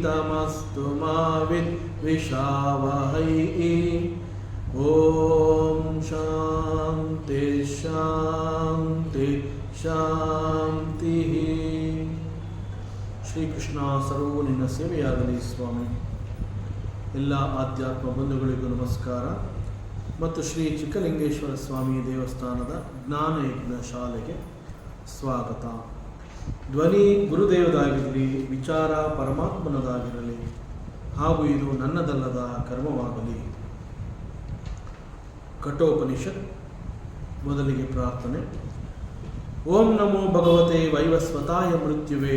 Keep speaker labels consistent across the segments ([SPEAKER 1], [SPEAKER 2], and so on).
[SPEAKER 1] तमस्तु मा विद्विषावहै। ओम शांति शांति शांति। ಶ್ರೀಕೃಷ್ಣ ಸರ್ವೂ ನಿನ್ನ ಸೇವೆಯಾಗಲಿ ಸ್ವಾಮಿ. ಎಲ್ಲ ಆಧ್ಯಾತ್ಮ ಬಂಧುಗಳಿಗೂ ನಮಸ್ಕಾರ ಮತ್ತು ಶ್ರೀ ಚಿಕ್ಕಲಿಂಗೇಶ್ವರ ಸ್ವಾಮಿ ದೇವಸ್ಥಾನದ ಜ್ಞಾನಯಜ್ಞ ಶಾಲೆಗೆ ಸ್ವಾಗತ. ಧ್ವನಿ ಗುರುದೇವದಾಗಿರಲಿ, ವಿಚಾರ ಪರಮಾತ್ಮನದಾಗಿರಲಿ, ಹಾಗೂ ಇದು ನನ್ನದಲ್ಲದ ಕರ್ಮವಾಗಲಿ. ಕಠೋಪನಿಷತ್. ಮೊದಲಿಗೆ ಪ್ರಾರ್ಥನೆ. ಓಂ ನಮೋ ಭಗವತೆ ವೈವಸ್ವತಾಯ ಮೃತ್ಯುವೇ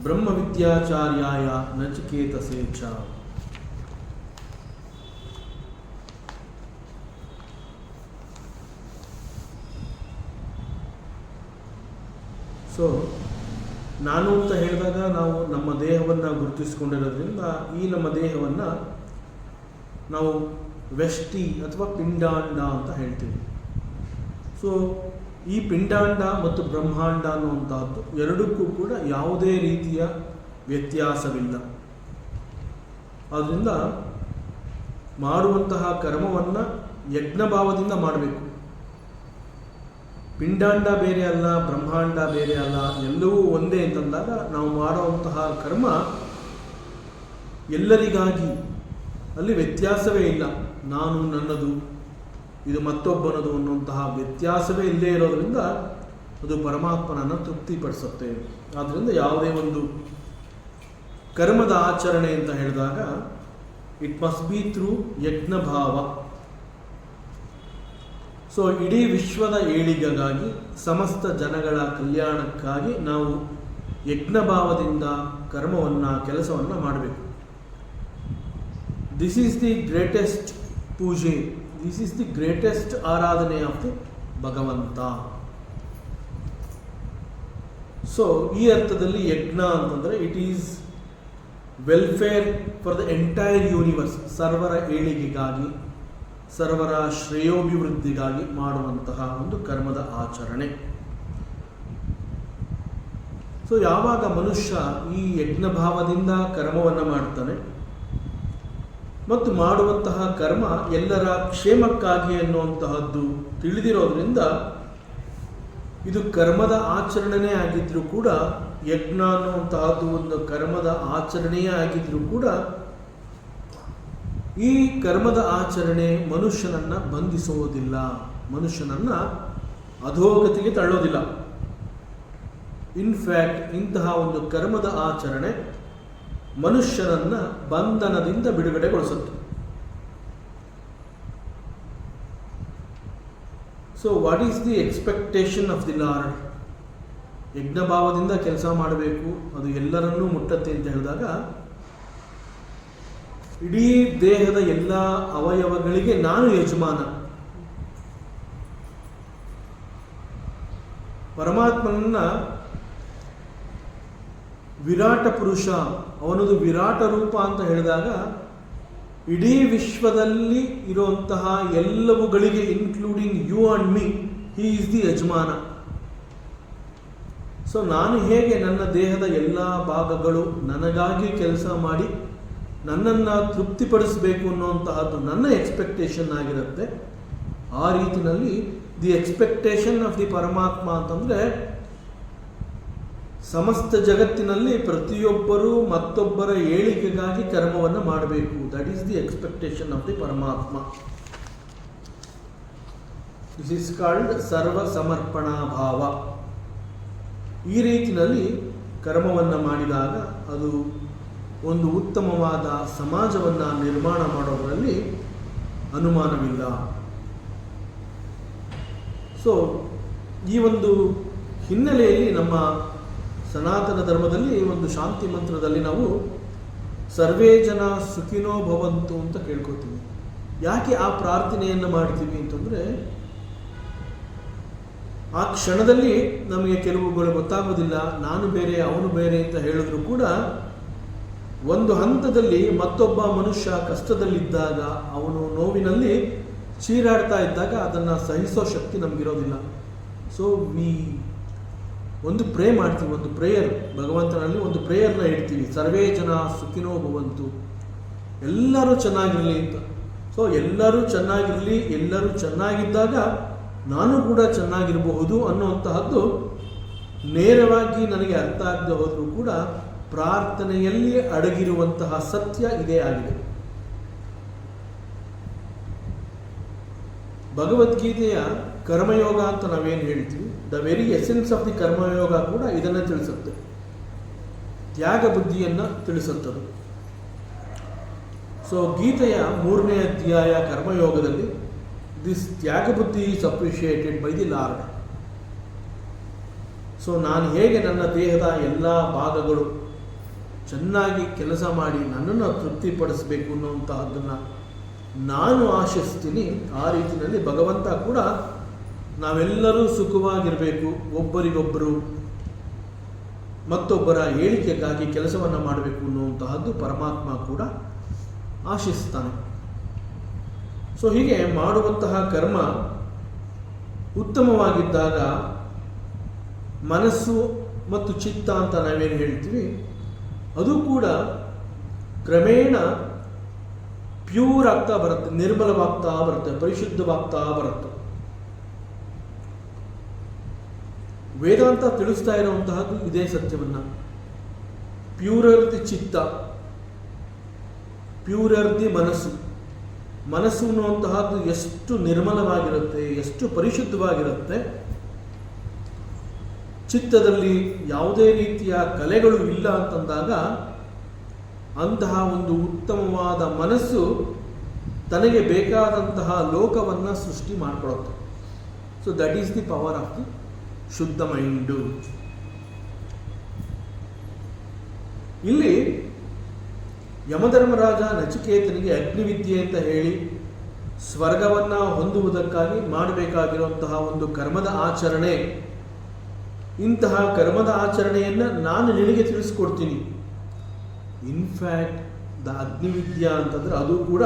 [SPEAKER 1] ಬ್ರಹ್ಮವಿದ್ಯಾಚಾರ್ಯಾಯ ನಚಿಕೇತಸೇ ಚ. ಸೊ ನಾನು ಅಂತ ಹೇಳಿದಾಗ ನಾವು ನಮ್ಮ ದೇಹವನ್ನು ಗುರುತಿಸಿಕೊಂಡಿರೋದ್ರಿಂದ ಈ ನಮ್ಮ ದೇಹವನ್ನು ನಾವು ವ್ಯಷ್ಟಿ ಅಥವಾ ಪಿಂಡಾಂಡ ಅಂತ ಹೇಳ್ತೀವಿ. ಸೊ ಈ ಪಿಂಡಾಂಡ ಮತ್ತು ಬ್ರಹ್ಮಾಂಡ ಅನ್ನುವಂಥದ್ದು ಎರಡಕ್ಕೂ ಕೂಡ ಯಾವುದೇ ರೀತಿಯ ವ್ಯತ್ಯಾಸವಿಲ್ಲ. ಆದ್ದರಿಂದ ಮಾಡುವಂತಹ ಕರ್ಮವನ್ನು ಯಜ್ಞಭಾವದಿಂದ ಮಾಡಬೇಕು. ಪಿಂಡಾಂಡ ಬೇರೆ ಅಲ್ಲ, ಬ್ರಹ್ಮಾಂಡ ಬೇರೆ ಅಲ್ಲ, ಎಲ್ಲವೂ ಒಂದೇ ಅಂತಂದಾಗ ನಾವು ಮಾಡುವಂತಹ ಕರ್ಮ ಎಲ್ಲರಿಗಾಗಿ, ಅಲ್ಲಿ ವ್ಯತ್ಯಾಸವೇ ಇಲ್ಲ. ನಾನು ನನ್ನದು, ಇದು ಮತ್ತೊಬ್ಬನದು ಅನ್ನುವಂತಹ ವ್ಯತ್ಯಾಸವೇ ಇಲ್ಲೇ ಇರೋದರಿಂದ ಅದು ಪರಮಾತ್ಮನನ್ನು ತೃಪ್ತಿಪಡಿಸುತ್ತೆ. ಆದ್ದರಿಂದ ಯಾವುದೇ ಒಂದು ಕರ್ಮದ ಆಚರಣೆ ಅಂತ ಹೇಳಿದಾಗ ಇಟ್ ಮಸ್ಟ್ ಬಿ ಥ್ರೂ ಯಜ್ಞಭಾವ. ಸೊ ಇಡೀ ವಿಶ್ವದ ಏಳಿಗೆಗಾಗಿ, ಸಮಸ್ತ ಜನಗಳ ಕಲ್ಯಾಣಕ್ಕಾಗಿ ನಾವು ಯಜ್ಞಭಾವದಿಂದ ಕರ್ಮವನ್ನು, ಕೆಲಸವನ್ನು ಮಾಡಬೇಕು. ದಿಸ್ ಈಸ್ ದಿ ಗ್ರೇಟೆಸ್ಟ್ ಪೂಜೆ, ದಿಸ್ ಈಸ್ ದಿ ಗ್ರೇಟೆಸ್ಟ್ ಆರಾಧನೆ ಆಫ್ ದಿ ಭಗವಂತ. ಸೊ ಈ ಅರ್ಥದಲ್ಲಿ ಯಜ್ಞ ಅಂತಂದರೆ it is welfare for the entire universe, ಸರ್ವರ ಏಳಿಗೆಗಾಗಿ, ಸರ್ವರ ಶ್ರೇಯೋಭಿವೃದ್ಧಿಗಾಗಿ ಮಾಡುವಂತಹ ಒಂದು ಕರ್ಮದ ಆಚರಣೆ. ಸೊ ಯಾವಾಗ ಮನುಷ್ಯ ಈ ಯಜ್ಞಭಾವದಿಂದ ಕರ್ಮವನ್ನು ಮಾಡ್ತಾನೆ ಮತ್ತು ಮಾಡುವಂತಹ ಕರ್ಮ ಎಲ್ಲರ ಕ್ಷೇಮಕ್ಕಾಗಿ ಅನ್ನುವಂತಹದ್ದು ತಿಳಿದಿರೋದ್ರಿಂದ ಇದು ಕರ್ಮದ ಆಚರಣೆಯೇ ಆಗಿದ್ರೂ ಕೂಡ, ಯಜ್ಞ ಅನ್ನುವಂತಹದ್ದು ಒಂದು ಕರ್ಮದ ಆಚರಣೆಯೇ ಆಗಿದ್ರೂ ಕೂಡ, ಈ ಕರ್ಮದ ಆಚರಣೆ ಮನುಷ್ಯನನ್ನು ಬಂಧಿಸುವುದಿಲ್ಲ, ಮನುಷ್ಯನನ್ನು ಅಧೋಗತಿಗೆ ತಳ್ಳೋದಿಲ್ಲ. ಇನ್ಫ್ಯಾಕ್ಟ್ ಇಂತಹ ಒಂದು ಕರ್ಮದ ಆಚರಣೆ ಮನುಷ್ಯನನ್ನು ಬಂಧನದಿಂದ ಬಿಡುಗಡೆಗೊಳಿಸುತ್ತೆ. So what is the expectation of the lord? ಯಜ್ಞಭಾವದಿಂದ ಕೆಲಸ ಮಾಡಬೇಕು, ಅದು ಎಲ್ಲರನ್ನೂ ಮುಟ್ಟತ್ತೆ ಅಂತ ಹೇಳಿದಾಗ ಇಡೀ ದೇಹದ ಎಲ್ಲ ಅವಯವಗಳಿಗೆ ನಾನು ಯಜಮಾನ. ಪರಮಾತ್ಮನನ್ನ ವಿರಾಟ ಪುರುಷ, ಅವನದು ವಿರಾಟ ರೂಪ ಅಂತ ಹೇಳಿದಾಗ ಇಡೀ ವಿಶ್ವದಲ್ಲಿ ಇರುವಂತಹ ಎಲ್ಲವುಗಳಿಗೆ including you and me, he is the ಯಜಮಾನ. ಸೊ ನಾನು ಹೇಗೆ ನನ್ನ ದೇಹದ ಎಲ್ಲ ಭಾಗಗಳು ನನಗಾಗಿ ಕೆಲಸ ಮಾಡಿ ನನ್ನನ್ನು ತೃಪ್ತಿಪಡಿಸಬೇಕು ಅನ್ನುವಂತಹದ್ದು ನನ್ನ ಎಕ್ಸ್ಪೆಕ್ಟೇಷನ್ ಆಗಿರುತ್ತೆ, ಆ ರೀತಿಯಲ್ಲಿ ದಿ ಎಕ್ಸ್ಪೆಕ್ಟೇಷನ್ ಆಫ್ ದಿ ಪರಮಾತ್ಮ ಅಂತಂದರೆ ಸಮಸ್ತ ಜಗತ್ತಿನಲ್ಲಿ ಪ್ರತಿಯೊಬ್ಬರೂ ಮತ್ತೊಬ್ಬರ ಏಳಿಗೆಗಾಗಿ ಕರ್ಮವನ್ನು ಮಾಡಬೇಕು. That is the expectation of the ಪರಮಾತ್ಮ. ದಿಸ್ ಈಸ್ ಕಾಲ್ಡ್ ಸರ್ವ ಸಮರ್ಪಣಾ ಭಾವ. ಈ ರೀತಿಯಲ್ಲಿ ಕರ್ಮವನ್ನು ಮಾಡಿದಾಗ ಅದು ಒಂದು ಉತ್ತಮವಾದ ಸಮಾಜವನ್ನು ನಿರ್ಮಾಣ ಮಾಡೋದರಲ್ಲಿ ಅನುಮಾನವಿಲ್ಲ. ಸೊ ಈ ಒಂದು ಹಿನ್ನೆಲೆಯಲ್ಲಿ ನಮ್ಮ ಸನಾತನ ಧರ್ಮದಲ್ಲಿ ಒಂದು ಶಾಂತಿ ಮಂತ್ರದಲ್ಲಿ ನಾವು ಸರ್ವೇ ಜನ ಸುಖಿನೋ ಭವಂತು ಅಂತ ಕೇಳ್ಕೊತೀವಿ. ಯಾಕೆ ಆ ಪ್ರಾರ್ಥನೆಯನ್ನು ಮಾಡ್ತೀವಿ ಅಂತಂದರೆ, ಆ ಕ್ಷಣದಲ್ಲಿ ನಮಗೆ ಕೆಲವುಗಳು ಗೊತ್ತಾಗೋದಿಲ್ಲ, ನಾನು ಬೇರೆ ಅವನು ಬೇರೆ ಅಂತ ಹೇಳಿದ್ರು ಕೂಡ ಒಂದು ಹಂತದಲ್ಲಿ ಮತ್ತೊಬ್ಬ ಮನುಷ್ಯ ಕಷ್ಟದಲ್ಲಿದ್ದಾಗ, ಅವನು ನೋವಿನಲ್ಲಿ ಚೀರಾಡ್ತಾ ಇದ್ದಾಗ ಅದನ್ನು ಸಹಿಸೋ ಶಕ್ತಿ ನಮಗಿರೋದಿಲ್ಲ. ಸೊ ಒಂದು ಪ್ರೇ ಮಾಡ್ತೀವಿ, ಒಂದು ಪ್ರೇಯರ್, ಭಗವಂತನಲ್ಲಿ ಒಂದು ಪ್ರೇಯರ್ನ ಇಡ್ತೀವಿ, ಸರ್ವೇ ಜನ ಸುಖಿನೋ ಭವಂತು, ಎಲ್ಲರೂ ಚೆನ್ನಾಗಿರಲಿ ಅಂತ. ಸೊ ಎಲ್ಲರೂ ಚೆನ್ನಾಗಿರಲಿ, ಎಲ್ಲರೂ ಚೆನ್ನಾಗಿದ್ದಾಗ ನಾನು ಕೂಡ ಚೆನ್ನಾಗಿರಬಹುದು ಅನ್ನುವಂತಹದ್ದು ನೇರವಾಗಿ ನನಗೆ ಅರ್ಥ ಆಗದೆ ಹೋದರೂ ಕೂಡ ಪ್ರಾರ್ಥನೆಯಲ್ಲಿ ಅಡಗಿರುವಂತಹ ಸತ್ಯ ಇದೇ ಆಗಿದೆ. ಭಗವದ್ಗೀತೆಯ ಕರ್ಮಯೋಗ ಅಂತ ನಾವೇನು ಹೇಳ್ತೀವಿ, the very essence of the karma yoga ಕೂಡ ಇದನ್ನು ತಿಳಿಸುತ್ತೆ, ತ್ಯಾಗ ಬುದ್ಧಿಯನ್ನು ತಿಳಿಸುತ್ತದೆ. ಸೊ ಗೀತೆಯ 3ನೇ ಅಧ್ಯಾಯ ಕರ್ಮಯೋಗದಲ್ಲಿ ದಿಸ್ ತ್ಯಾಗ ಬುದ್ಧಿ is appreciated by the lord. So ನಾನು ಹೇಗೆ ನನ್ನ ದೇಹದ ಎಲ್ಲ ಭಾಗಗಳು ಚೆನ್ನಾಗಿ ಕೆಲಸ ಮಾಡಿ ನನ್ನನ್ನು ತೃಪ್ತಿಪಡಿಸಬೇಕು ಅನ್ನುವಂತಹದ್ದನ್ನು ನಾನು ಆಶಿಸ್ತೀನಿ, ಆ ರೀತಿಯಲ್ಲಿ ಭಗವಂತ ಕೂಡ ನಾವೆಲ್ಲರೂ ಸುಖವಾಗಿರಬೇಕು, ಒಬ್ಬರಿಗೊಬ್ಬರು ಮತ್ತೊಬ್ಬರ ಏಳಿಗೆಗಾಗಿ ಕೆಲಸವನ್ನು ಮಾಡಬೇಕು ಅನ್ನುವಂತಹದ್ದು ಪರಮಾತ್ಮ ಕೂಡ ಆಶಿಸ್ತಾನೆ. ಸೊ ಹೀಗೆ ಮಾಡುವಂತಹ ಕರ್ಮ ಉತ್ತಮವಾಗಿದ್ದಾಗ ಮನಸ್ಸು ಮತ್ತು ಚಿತ್ತ ಅಂತ ನಾವೇನು ಹೇಳ್ತೀವಿ ಅದು ಕೂಡ ಕ್ರಮೇಣ ಪ್ಯೂರ್ ಆಗ್ತಾ ಬರುತ್ತೆ, ನಿರ್ಮಲವಾಗ್ತಾ ಬರುತ್ತೆ, ಪರಿಶುದ್ಧವಾಗ್ತಾ ಬರುತ್ತೆ. ವೇದಾಂತ ತಿಳಿಸ್ತಾ ಇರುವಂತಹದ್ದು ಇದೇ ಸತ್ಯವನ್ನ. ಪ್ಯೂರರ್ ದಿ ಚಿತ್ತ, ಪ್ಯೂರರ್ ದಿ ಮನಸ್ಸು. ಮನಸ್ಸು ಅನ್ನುವಂತಹದ್ದು ಎಷ್ಟು ನಿರ್ಮಲವಾಗಿರುತ್ತೆ, ಎಷ್ಟು ಪರಿಶುದ್ಧವಾಗಿರುತ್ತೆ, ಚಿತ್ತದಲ್ಲಿ ಯಾವುದೇ ರೀತಿಯ ಕಲೆಗಳು ಇಲ್ಲ ಅಂತಂದಾಗ ಅಂತಹ ಒಂದು ಉತ್ತಮವಾದ ಮನಸ್ಸು ತನಗೆ ಬೇಕಾದಂತಹ ಲೋಕವನ್ನು ಸೃಷ್ಟಿ ಮಾಡಿಕೊಡುತ್ತೆ. So that is the power of the ಶುದ್ಧ ಮೈಂಡು. ಇಲ್ಲಿ ಯಮಧರ್ಮರಾಜ ನಚಿಕೇತನಿಗೆ ಅಗ್ನಿವಿದ್ಯೆ ಅಂತ ಹೇಳಿ ಸ್ವರ್ಗವನ್ನು ಹೊಂದುವುದಕ್ಕಾಗಿ ಮಾಡಬೇಕಾಗಿರುವಂತಹ ಒಂದು ಕರ್ಮದ ಆಚರಣೆ, ಇಂತಹ ಕರ್ಮದ ಆಚರಣೆಯನ್ನು ನಾನು ನಿನಗೆ ತಿಳಿಸ್ಕೊಡ್ತೀನಿ. ಇನ್ಫ್ಯಾಕ್ಟ್ ದ ಅಗ್ನಿವಿದ್ಯಾ ಅಂತಂದರೆ ಅದು ಕೂಡ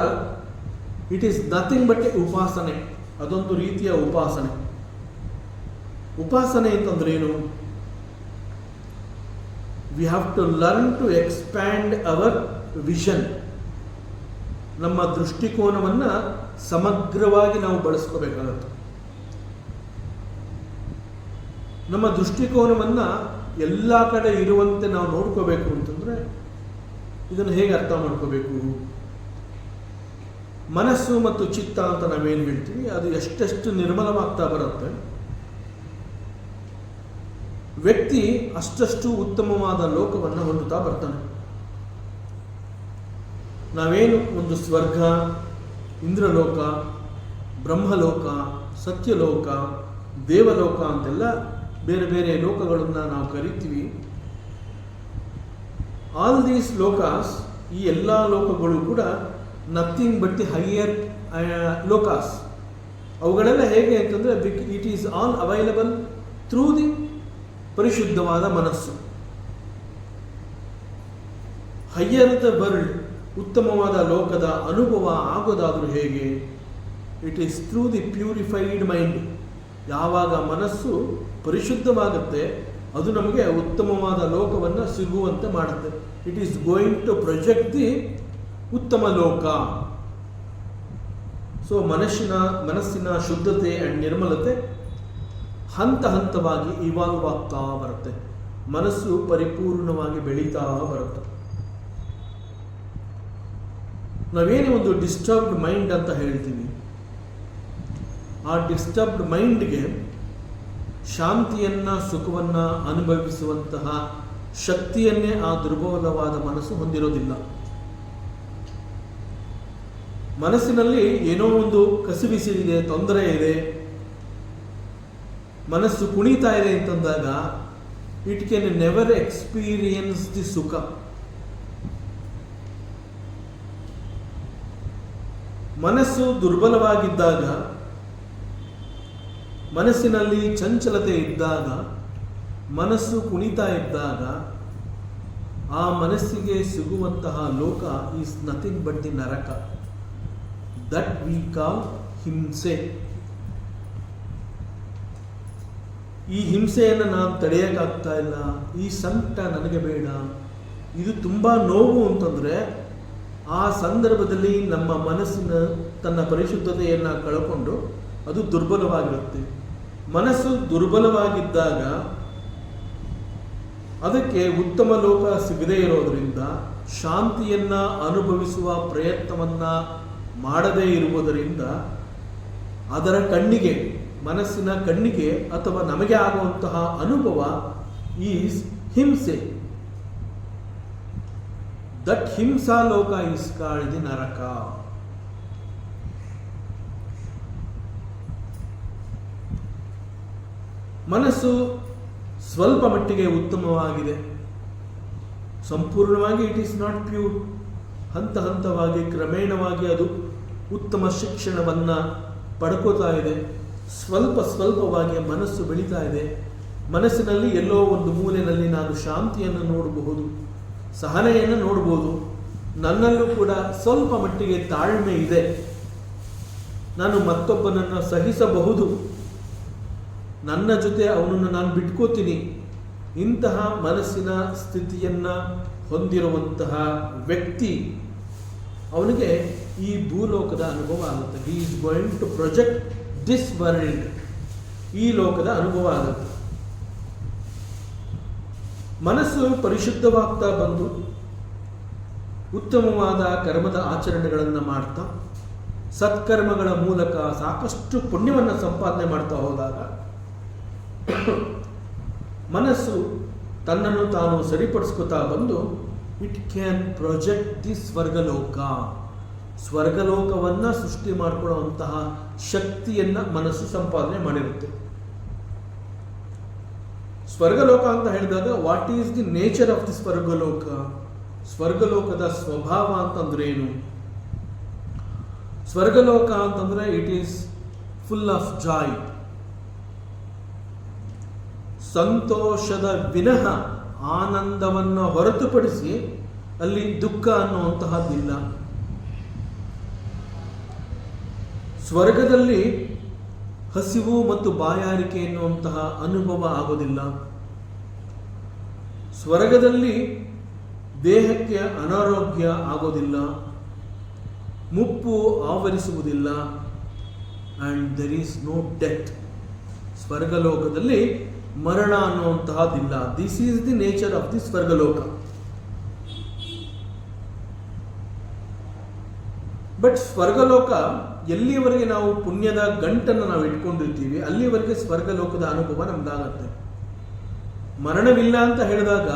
[SPEAKER 1] it is nothing but a ಉಪಾಸನೆ. ಅದೊಂದು ರೀತಿಯ ಉಪಾಸನೆ. ಉಪಾಸನೆ ಅಂತಂದ್ರೆ ಏನು? We have to learn to expand our vision. ನಮ್ಮ ದೃಷ್ಟಿಕೋನವನ್ನು ಸಮಗ್ರವಾಗಿ ನಾವು ಬಳಸ್ಕೋಬೇಕಾಗತ್ತೆ. ನಮ್ಮ ದೃಷ್ಟಿಕೋನವನ್ನು ಎಲ್ಲ ಕಡೆ ಇರುವಂತೆ ನಾವು ನೋಡ್ಕೋಬೇಕು ಅಂತಂದರೆ ಇದನ್ನು ಹೇಗೆ ಅರ್ಥ ಮಾಡ್ಕೋಬೇಕು? ಮನಸ್ಸು ಮತ್ತು ಚಿತ್ತ ಅಂತ ನಾವೇನು ಹೇಳ್ತೀವಿ ಅದು ಎಷ್ಟೆಷ್ಟು ನಿರ್ಮಲವಾಗ್ತಾ ಬರುತ್ತೆ, ವ್ಯಕ್ತಿ ಅಷ್ಟಷ್ಟು ಉತ್ತಮವಾದ ಲೋಕವನ್ನು ಹೊಂದುತ್ತಾ ಬರ್ತಾನೆ. ನಾವೇನು ಒಂದು ಸ್ವರ್ಗ, ಇಂದ್ರಲೋಕ, ಬ್ರಹ್ಮಲೋಕ, ಸತ್ಯಲೋಕ, ದೇವಲೋಕ ಅಂತೆಲ್ಲ ಬೇರೆ ಬೇರೆ ಲೋಕಗಳನ್ನು ನಾವು ಕರಿತೀವಿ. ಆಲ್ ದೀಸ್ ಲೋಕಾಸ್, ಈ ಎಲ್ಲ ಲೋಕಗಳು ಕೂಡ ನಥಿಂಗ್ ಬಟ್ ದಿ ಹೈಯರ್ ಲೋಕಾಸ್. ಅವುಗಳೆಲ್ಲ ಹೇಗೆ ಅಂತಂದರೆ it is all available through the ಪರಿಶುದ್ಧವಾದ ಮನಸ್ಸು. ಹೈಯರ್ ದ ವರ್ಲ್ಡ್, ಉತ್ತಮವಾದ ಲೋಕದ ಅನುಭವ ಆಗೋದಾದರೂ ಹೇಗೆ? It is through the purified mind. ಯಾವಾಗ ಮನಸ್ಸು ಪರಿಶುದ್ಧವಾಗುತ್ತೆ ಅದು ನಮಗೆ ಉತ್ತಮವಾದ ಲೋಕವನ್ನು ಸಿಗುವಂತೆ ಮಾಡುತ್ತೆ. It is going to project the ಉತ್ತಮ ಲೋಕ. ಸೊ ಮನಸ್ಸಿನ ಶುದ್ಧತೆ ಆ್ಯಂಡ್ ನಿರ್ಮಲತೆ ಹಂತ ಹಂತವಾಗಿ ಇವಾಲ್ವ್ ಆಗ್ತಾ ಬರುತ್ತೆ. ಮನಸ್ಸು ಪರಿಪೂರ್ಣವಾಗಿ ಬೆಳೀತಾ ಬರುತ್ತೆ. ನಾವೇನು ಒಂದು ಡಿಸ್ಟರ್ಬ್ಡ್ ಮೈಂಡ್ ಅಂತ ಹೇಳ್ತೀವಿ, ಆ ಡಿಸ್ಟರ್ಬ್ಡ್ ಮೈಂಡ್ಗೆ ಶಾಂತಿಯನ್ನು, ಸುಖವನ್ನು ಅನುಭವಿಸುವಂತಹ ಶಕ್ತಿಯನ್ನೇ ಆ ದುರ್ಬಲವಾದ ಮನಸ್ಸು ಹೊಂದಿರೋದಿಲ್ಲ. ಮನಸ್ಸಿನಲ್ಲಿ ಏನೋ ಒಂದು ಕಸಿಬಿಸಿದೆ, ತೊಂದರೆ ಇದೆ, ಮನಸ್ಸು ಕುಣಿತಾ ಇದೆ ಅಂತಂದಾಗ it can never experience the ಸುಖ. ಮನಸ್ಸು ದುರ್ಬಲವಾಗಿದ್ದಾಗ, ಮನಸ್ಸಿನಲ್ಲಿ ಚಂಚಲತೆ ಇದ್ದಾಗ, ಮನಸ್ಸು ಕುಣಿತಾ ಇದ್ದಾಗ ಆ ಮನಸ್ಸಿಗೆ ಸಿಗುವಂತಹ ಲೋಕ is nothing but the Naraka. That we call ಹಿಂಸೆ. ಈ ಹಿಂಸೆಯನ್ನು ನಾನು ತಡೆಯೋಕ್ಕಾಗ್ತಾ ಇಲ್ಲ, ಈ ಸಂಕಟ ನನಗೆ ಬೇಡ, ಇದು ತುಂಬ ನೋವು ಅಂತಂದರೆ ಆ ಸಂದರ್ಭದಲ್ಲಿ ನಮ್ಮ ಮನಸ್ಸಿನ ತನ್ನ ಪರಿಶುದ್ಧತೆಯನ್ನು ಕಳ್ಕೊಂಡು ಅದು ದುರ್ಬಲವಾಗಿರುತ್ತೆ. ಮನಸ್ಸು ದುರ್ಬಲವಾಗಿದ್ದಾಗ ಅದಕ್ಕೆ ಉತ್ತಮ ಲೋಕ ಸಿಗದೇ ಇರೋದರಿಂದ, ಶಾಂತಿಯನ್ನು ಅನುಭವಿಸುವ ಪ್ರಯತ್ನವನ್ನು ಮಾಡದೇ ಇರುವುದರಿಂದ ಅದರ ಕಣ್ಣಿಗೆ, ಮನಸ್ಸಿನ ಕಣ್ಣಿಗೆ ಅಥವಾ ನಮಗೆ ಆಗುವಂತಹ ಅನುಭವ ಈಸ್ ಹಿಂಸೆ. ದಟ್ ಹಿಂಸಾ ಲೋಕ ಈಸ್ ಕಾಲ್ಡ್ ದಿ ನರಕ. ಮನಸ್ಸು ಸ್ವಲ್ಪ ಮಟ್ಟಿಗೆ ಉತ್ತಮವಾಗಿದೆ, ಸಂಪೂರ್ಣವಾಗಿ ಇಟ್ ಈಸ್ ನಾಟ್ ಪ್ಯೂರ್. ಹಂತ ಹಂತವಾಗಿ ಕ್ರಮೇಣವಾಗಿ ಅದು ಉತ್ತಮ ಶಿಕ್ಷಣವನ್ನು ಪಡ್ಕೋತಾ ಇದೆ. ಸ್ವಲ್ಪವಾಗಿ ಮನಸ್ಸು ಬೆಳೀತಾ ಇದೆ. ಮನಸ್ಸಿನಲ್ಲಿ ಎಲ್ಲೋ ಒಂದು ಮೂಲೆಯಲ್ಲಿ ನಾನು ಶಾಂತಿಯನ್ನು ನೋಡಬಹುದು, ಸಹನೆಯನ್ನು ನೋಡಬಹುದು. ನನ್ನಲ್ಲೂ ಕೂಡ ಸ್ವಲ್ಪ ಮಟ್ಟಿಗೆ ತಾಳ್ಮೆ ಇದೆ, ನಾನು ಮತ್ತೊಬ್ಬನನ್ನು ಸಹಿಸಬಹುದು, ನನ್ನ ಜೊತೆ ಅವನನ್ನು ನಾನು ಬಿಟ್ಕೋತೀನಿ. ಇಂತಹ ಮನಸ್ಸಿನ ಸ್ಥಿತಿಯನ್ನು ಹೊಂದಿರುವಂತಹ ವ್ಯಕ್ತಿ, ಅವನಿಗೆ ಈ ಭೂಲೋಕದ ಅನುಭವ ಆಗುತ್ತೆ. He is going to project this world. ಈ ಲೋಕದ ಅನುಭವ ಆಗುತ್ತೆ. ಮನಸ್ಸು ಪರಿಶುದ್ಧವಾಗ್ತಾ ಬಂದು ಉತ್ತಮವಾದ ಕರ್ಮದ ಆಚರಣೆಗಳನ್ನು ಮಾಡ್ತಾ ಸತ್ಕರ್ಮಗಳ ಮೂಲಕ ಸಾಕಷ್ಟು ಪುಣ್ಯವನ್ನು ಸಂಪಾದನೆ ಮಾಡ್ತಾ ಹೋದಾಗ ಮನಸ್ಸು ತನ್ನನ್ನು ತಾನು ಸರಿಪಡಿಸ್ಕೊತಾ ಬಂದು ಇಟ್ ಕ್ಯಾನ್ ಪ್ರೊಜೆಕ್ಟ್ ದಿ ಸ್ವರ್ಗಲೋಕ. ಸ್ವರ್ಗಲೋಕವನ್ನು ಸೃಷ್ಟಿ ಮಾಡಿಕೊಳ್ಳುವಂತಹ ಶಕ್ತಿಯನ್ನು ಮನಸ್ಸು ಸಂಪಾದನೆ ಮಾಡಿರುತ್ತೆ. ಸ್ವರ್ಗಲೋಕ ಅಂತ ಹೇಳಿದಾಗ what is the nature of the ಸ್ವರ್ಗಲೋಕ? ಸ್ವರ್ಗಲೋಕದ ಸ್ವಭಾವ ಅಂತಂದ್ರೆ ಏನು? ಸ್ವರ್ಗಲೋಕ ಅಂತಂದ್ರೆ it is full of joy. ಸಂತೋಷದ ವಿನಃ ಆನಂದವನ್ನು ಹೊರತುಪಡಿಸಿ ಅಲ್ಲಿ ದುಃಖ ಅನ್ನುವಂತಹದ್ದಿಲ್ಲ. ಸ್ವರ್ಗದಲ್ಲಿ ಹಸಿವು ಮತ್ತು ಬಾಯಾರಿಕೆ ಎನ್ನುವಂತಹ ಅನುಭವ ಆಗೋದಿಲ್ಲ. ಸ್ವರ್ಗದಲ್ಲಿ ದೇಹಕ್ಕೆ ಅನಾರೋಗ್ಯ ಆಗೋದಿಲ್ಲ, ಮುಪ್ಪು ಆವರಿಸುವುದಿಲ್ಲ, and there is no death. ಸ್ವರ್ಗಲೋಕದಲ್ಲಿ ಮರಣ ಅನ್ನುವಂತಹದ್ದಿಲ್ಲ. This is the nature of the ಸ್ವರ್ಗಲೋಕ. ಬಟ್ ಸ್ವರ್ಗಲೋಕ ಎಲ್ಲಿವರೆಗೆ ನಾವು ಪುಣ್ಯದ ಗಂಟನ್ನು ನಾವು ಇಟ್ಕೊಂಡಿರ್ತೀವಿ ಅಲ್ಲಿವರೆಗೆ ಸ್ವರ್ಗಲೋಕದ ಅನುಭವ ನಮ್ದಾಗತ್ತೆ. ಮರಣವಿಲ್ಲ ಅಂತ ಹೇಳಿದಾಗ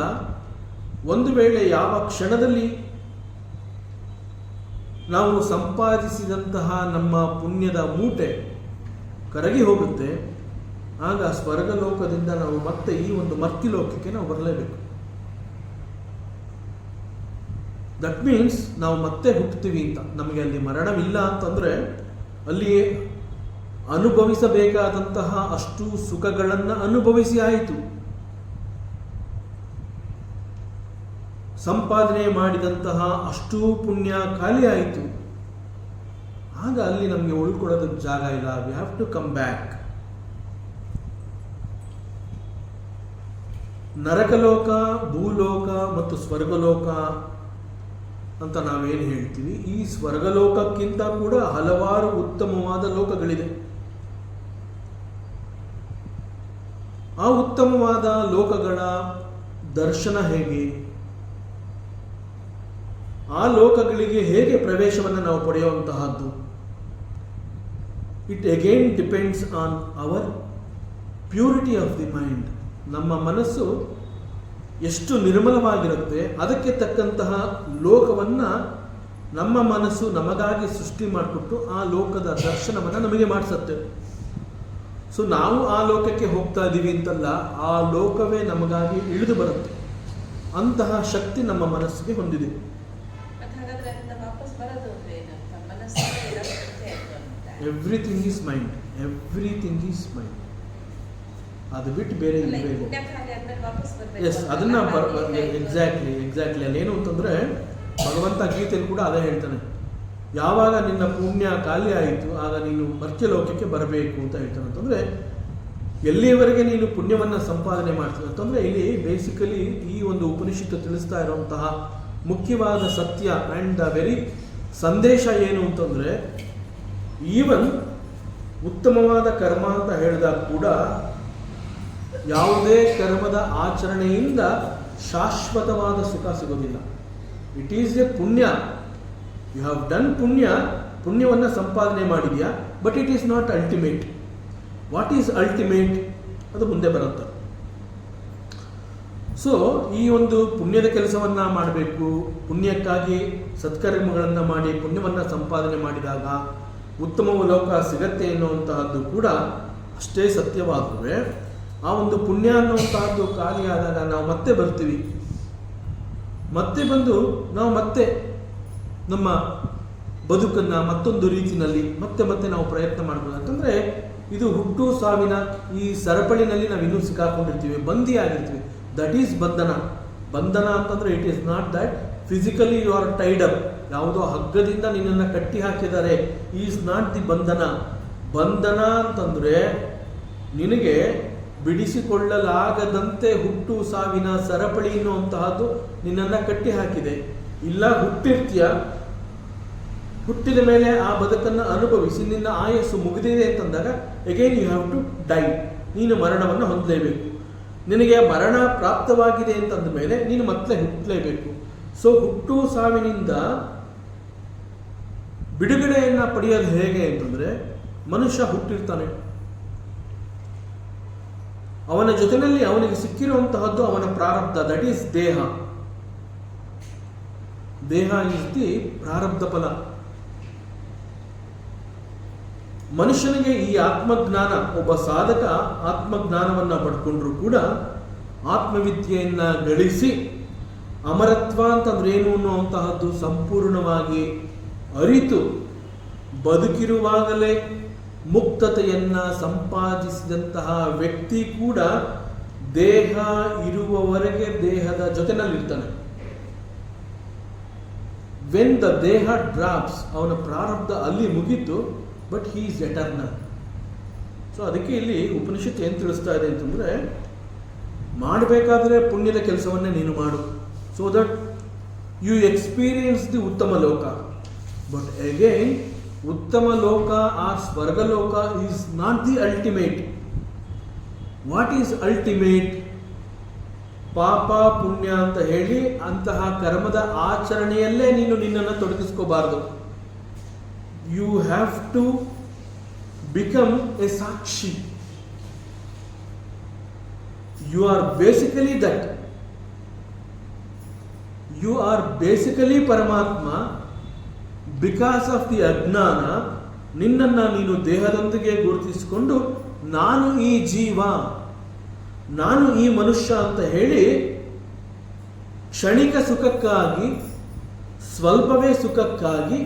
[SPEAKER 1] ಒಂದು ವೇಳೆ ಯಾವ ಕ್ಷಣದಲ್ಲಿ ನಾವು ಸಂಪಾದಿಸಿದಂತಹ ನಮ್ಮ ಪುಣ್ಯದ ಮೂಟೆ ಕರಗಿ ಹೋಗುತ್ತೆ, ಆಗ ಸ್ವರ್ಗಲೋಕದಿಂದ ನಾವು ಮತ್ತೆ ಈ ಒಂದು ಮರ್ತ್ಯಲೋಕಕ್ಕೆ ನಾವು ಬರಲೇಬೇಕು. ದಟ್ ಮೀನ್ಸ್ ನಾವು ಮತ್ತೆ ಹುಟ್ಟುತ್ತೀವಿ ಅಂತ. ನಮಗೆ ಅಲ್ಲಿ ಮರಣವಿಲ್ಲ ಅಂತಂದ್ರೆ ಅಲ್ಲಿ ಅನುಭವಿಸಬೇಕಾದಂತಹ ಅಷ್ಟು ಸುಖಗಳನ್ನು ಅನುಭವಿಸಿ ಆಯಿತು. ಸಂಪಾದನೆ ಮಾಡಿದಂತಹ ಅಷ್ಟು ಪುಣ್ಯ ಖಾಲಿ ಆಯಿತು. ಆಗ ಅಲ್ಲಿ ನಮಗೆ ಉಳ್ಕೊಳ್ಳೋದಕ್ಕೆ ಜಾಗ ಇಲ್ಲ. We have to come back. ನರಕಲೋಕ, ಭೂಲೋಕ ಮತ್ತು ಸ್ವರ್ಗಲೋಕ ಅಂತ ನಾವೇನು ಹೇಳ್ತೀವಿ, ಈ ಸ್ವರ್ಗಲೋಕಕ್ಕಿಂತ ಕೂಡ ಹಲವಾರು ಉತ್ತಮವಾದ ಲೋಕಗಳಿದೆ. ಆ ಉತ್ತಮವಾದ ಲೋಕಗಳ ದರ್ಶನ ಹೇಗೆ, ಆ ಲೋಕಗಳಿಗೆ ಹೇಗೆ ಪ್ರವೇಶವನ್ನು ನಾವು ಪಡೆಯುವಂತಹದ್ದು, it again depends on our purity of the mind. ನಮ್ಮ ಮನಸ್ಸು ಎಷ್ಟು ನಿರ್ಮಲವಾಗಿರುತ್ತೆ ಅದಕ್ಕೆ ತಕ್ಕಂತಹ ಲೋಕವನ್ನು ನಮ್ಮ ಮನಸ್ಸು ನಮಗಾಗಿ ಸೃಷ್ಟಿ ಮಾಡಿಕೊಟ್ಟು ಆ ಲೋಕದ ದರ್ಶನವನ್ನು ನಮಗೆ ಮಾಡಿಸುತ್ತೆ. ಸೊ ನಾವು ಆ ಲೋಕಕ್ಕೆ ಹೋಗ್ತಾ ಇದ್ದೀವಿ ಅಂತಲ್ಲ, ಆ ಲೋಕವೇ ನಮಗಾಗಿ ಇಳಿದು ಬರುತ್ತೆ. ಅಂತಹ ಶಕ್ತಿ ನಮ್ಮ ಮನಸ್ಸಿಗೆ ಹೊಂದಿದೆ. Everything is mind, everything is mind. ಅದು ಬಿಟ್ಟು ಬೇರೆ ಇರಬೇಕು. ಎಸ್, ಅದನ್ನ ಎಕ್ಸಾಕ್ಟ್ಲಿ ಅಲ್ಲೇನು ಅಂತಂದ್ರೆ ಭಗವಂತ ಗೀತೆಯಲ್ಲಿ ಕೂಡ ಅದೇ ಹೇಳ್ತಾನೆ. ಯಾವಾಗ ನಿನ್ನ ಪುಣ್ಯ ಖಾಲಿ ಆಯಿತು ಆಗ ನೀನು ಮರ್ತ್ಯಲೋಕಕ್ಕೆ ಬರಬೇಕು ಅಂತ ಹೇಳ್ತಾನೆ. ಅಂತಂದ್ರೆ ಎಲ್ಲಿಯವರೆಗೆ ನೀನು ಪುಣ್ಯವನ್ನು ಸಂಪಾದನೆ ಮಾಡ್ತೀವಿ ಅಂತಂದರೆ ಇಲ್ಲಿ ಬೇಸಿಕಲಿ ಈ ಒಂದು ಉಪನಿಷತ್ತು ತಿಳಿಸ್ತಾ ಇರುವಂತಹ ಮುಖ್ಯವಾದ ಸತ್ಯ ಆ್ಯಂಡ್ ದ ವೆರಿ ಸಂದೇಶ ಏನು ಅಂತಂದರೆ, ಈವನ್ ಉತ್ತಮವಾದ ಕರ್ಮ ಅಂತ ಹೇಳಿದಾಗ ಕೂಡ ಯಾವುದೇ ಕರ್ಮದ ಆಚರಣೆಯಿಂದ ಶಾಶ್ವತವಾದ ಸುಖ ಸಿಗೋದಿಲ್ಲ. ಇಟ್ ಈಸ್ ಎ ಪುಣ್ಯ, ಯು ಹ್ಯಾವ್ ಡನ್ ಪುಣ್ಯವನ್ನು ಸಂಪಾದನೆ ಮಾಡಿದೆಯಾ, but it is not ultimate. What is ultimate ಅದು ಮುಂದೆ ಬರುತ್ತೆ. ಸೊ ಈ ಒಂದು ಪುಣ್ಯದ ಕೆಲಸವನ್ನು ಮಾಡಬೇಕು, ಪುಣ್ಯಕ್ಕಾಗಿ ಸತ್ಕರ್ಮಗಳನ್ನು ಮಾಡಿ ಪುಣ್ಯವನ್ನು ಸಂಪಾದನೆ ಮಾಡಿದಾಗ ಉತ್ತಮ ಲೋಕ ಸಿಗತ್ತೆ ಎನ್ನುವಂತಹದ್ದು ಕೂಡ ಅಷ್ಟೇ ಸತ್ಯವಾದರೆ, ಆ ಒಂದು ಪುಣ್ಯ ಅನ್ನುವಂತಹದ್ದು ಖಾಲಿಯಾದಾಗ ನಾವು ಮತ್ತೆ ಬರ್ತೀವಿ, ಮತ್ತೆ ಬಂದು ನಾವು ಮತ್ತೆ ನಮ್ಮ ಬದುಕನ್ನು ಮತ್ತೊಂದು ರೀತಿಯಲ್ಲಿ ಮತ್ತೆ ನಾವು ಪ್ರಯತ್ನ ಮಾಡ್ಬೋದು. ಯಾಕಂದರೆ ಇದು ಹುಟ್ಟು ಸಾವಿನ ಈ ಸರಪಳಿನಲ್ಲಿ ನಾವು ಇನ್ನೂ ಸಿಕ್ಕಾಕೊಂಡಿರ್ತೀವಿ, ಬಂದಿ ಆಗಿರ್ತೀವಿ. ದಟ್ ಈಸ್ ಬಂಧನ ಅಂತಂದರೆ it is not that physically you are tied up, ಯಾವುದೋ ಹಗ್ಗದಿಂದ ನಿನ್ನನ್ನು ಕಟ್ಟಿ ಹಾಕಿದ್ದಾರೆ, ಈಸ್ ನಾಟ್ ದಿ ಬಂಧನ ಅಂತಂದರೆ ನಿನಗೆ ಬಿಡಿಸಿಕೊಳ್ಳಲಾಗದಂತೆ ಹುಟ್ಟು ಸಾವಿನ ಸರಪಳಿ ಎನ್ನುವಂತಹದ್ದು ನಿನ್ನನ್ನು ಕಟ್ಟಿ ಹಾಕಿದೆ. ಇಲ್ಲ ಹುಟ್ಟಿರ್ತೀಯ, ಹುಟ್ಟಿದ ಮೇಲೆ ಆ ಬದುಕನ್ನು ಅನುಭವಿಸಿ ನಿನ್ನ ಆಯಸ್ಸು ಮುಗಿದಿದೆ ಅಂತಂದಾಗ again you have to die, ನೀನು ಮರಣವನ್ನು ಹೊಂದಲೇಬೇಕು. ನಿನಗೆ ಮರಣ ಪ್ರಾಪ್ತವಾಗಿದೆ ಅಂತಂದ ಮೇಲೆ ನೀನು ಮತ್ತೆ ಹುಟ್ಟಲೇಬೇಕು. ಸೊ ಹುಟ್ಟು ಸಾವಿನಿಂದ ಬಿಡುಗಡೆಯನ್ನು ಪಡೆಯೋದು ಹೇಗೆ ಅಂತಂದರೆ, ಮನುಷ್ಯ ಹುಟ್ಟಿರ್ತಾನೆ, ಅವನ ಜೊತೆಯಲ್ಲಿ ಅವನಿಗೆ ಸಿಕ್ಕಿರುವಂತಹದ್ದು ಅವನ ಪ್ರಾರಬ್ಧ, ದಟ್ ಈಸ್ ದೇಹ ಈಸ್ ದಿ ಪ್ರಾರಬ್ಧ ಫಲ. ಮನುಷ್ಯನಿಗೆ ಈ ಆತ್ಮಜ್ಞಾನ, ಒಬ್ಬ ಸಾಧಕ ಆತ್ಮಜ್ಞಾನವನ್ನು ಪಡ್ಕೊಂಡ್ರು ಕೂಡ ಆತ್ಮವಿದ್ಯೆಯನ್ನು ಗಳಿಸಿ ಅಮರತ್ವ ಅಂತಂದ್ರೆ ಏನು ಅನ್ನುವಂತಹದ್ದು ಸಂಪೂರ್ಣವಾಗಿ ಅರಿತು ಬದುಕಿರುವಾಗಲೇ ಮುಕ್ತತೆಯನ್ನು ಸಂಪಾದಿಸಿದಂತಹ ವ್ಯಕ್ತಿ ಕೂಡ ದೇಹ ಇರುವವರೆಗೆ ದೇಹದ ಜೊತೆನಲ್ಲಿರ್ತಾನೆ. ವೆನ್ ದ ದೇಹ ಡ್ರಾಪ್ಸ್, ಅವನ ಪ್ರಾರಬ್ಧ ಅಲ್ಲಿ ಮುಗೀತು, but he is eternal. So ಅದಕ್ಕೆ ಇಲ್ಲಿ ಉಪನಿಷತ್ತು ಏನು ತಿಳಿಸ್ತಾ ಇದೆ ಅಂತಂದರೆ, ಮಾಡಬೇಕಾದ್ರೆ ಪುಣ್ಯದ ಕೆಲಸವನ್ನೇ ನೀನು ಮಾಡು, so that you experience the ಉತ್ತಮ ಲೋಕ. ಬಟ್ ಅಗೈನ್ ಉತ್ತಮ ಲೋಕ ಆರ್ ಸ್ವರ್ಗಲೋಕ is not the ultimate. What is ultimate? ಪಾಪ ಪುಣ್ಯ ಅಂತ ಹೇಳಿ ಅಂತಹ ಕರ್ಮದ ಆಚರಣೆಯಲ್ಲೇ ನೀನು ನಿನ್ನನ್ನು ತೊಡಗಿಸ್ಕೋಬಾರ್ದು. You have to become a ಸಾಕ್ಷಿ. You are basically that. You are basically ಪರಮಾತ್ಮ. ಬಿಕಾಸ್ ಆಫ್ ದಿ ಅಜ್ಞಾನ ನಿನ್ನನ್ನು ನೀನು ದೇಹದೊಂದಿಗೆ ಗುರುತಿಸಿಕೊಂಡು ನಾನು ಈ ಜೀವ, ನಾನು ಈ ಮನುಷ್ಯ ಅಂತ ಹೇಳಿ ಕ್ಷಣಿಕ ಸುಖಕ್ಕಾಗಿ, ಸ್ವಲ್ಪವೇ ಸುಖಕ್ಕಾಗಿ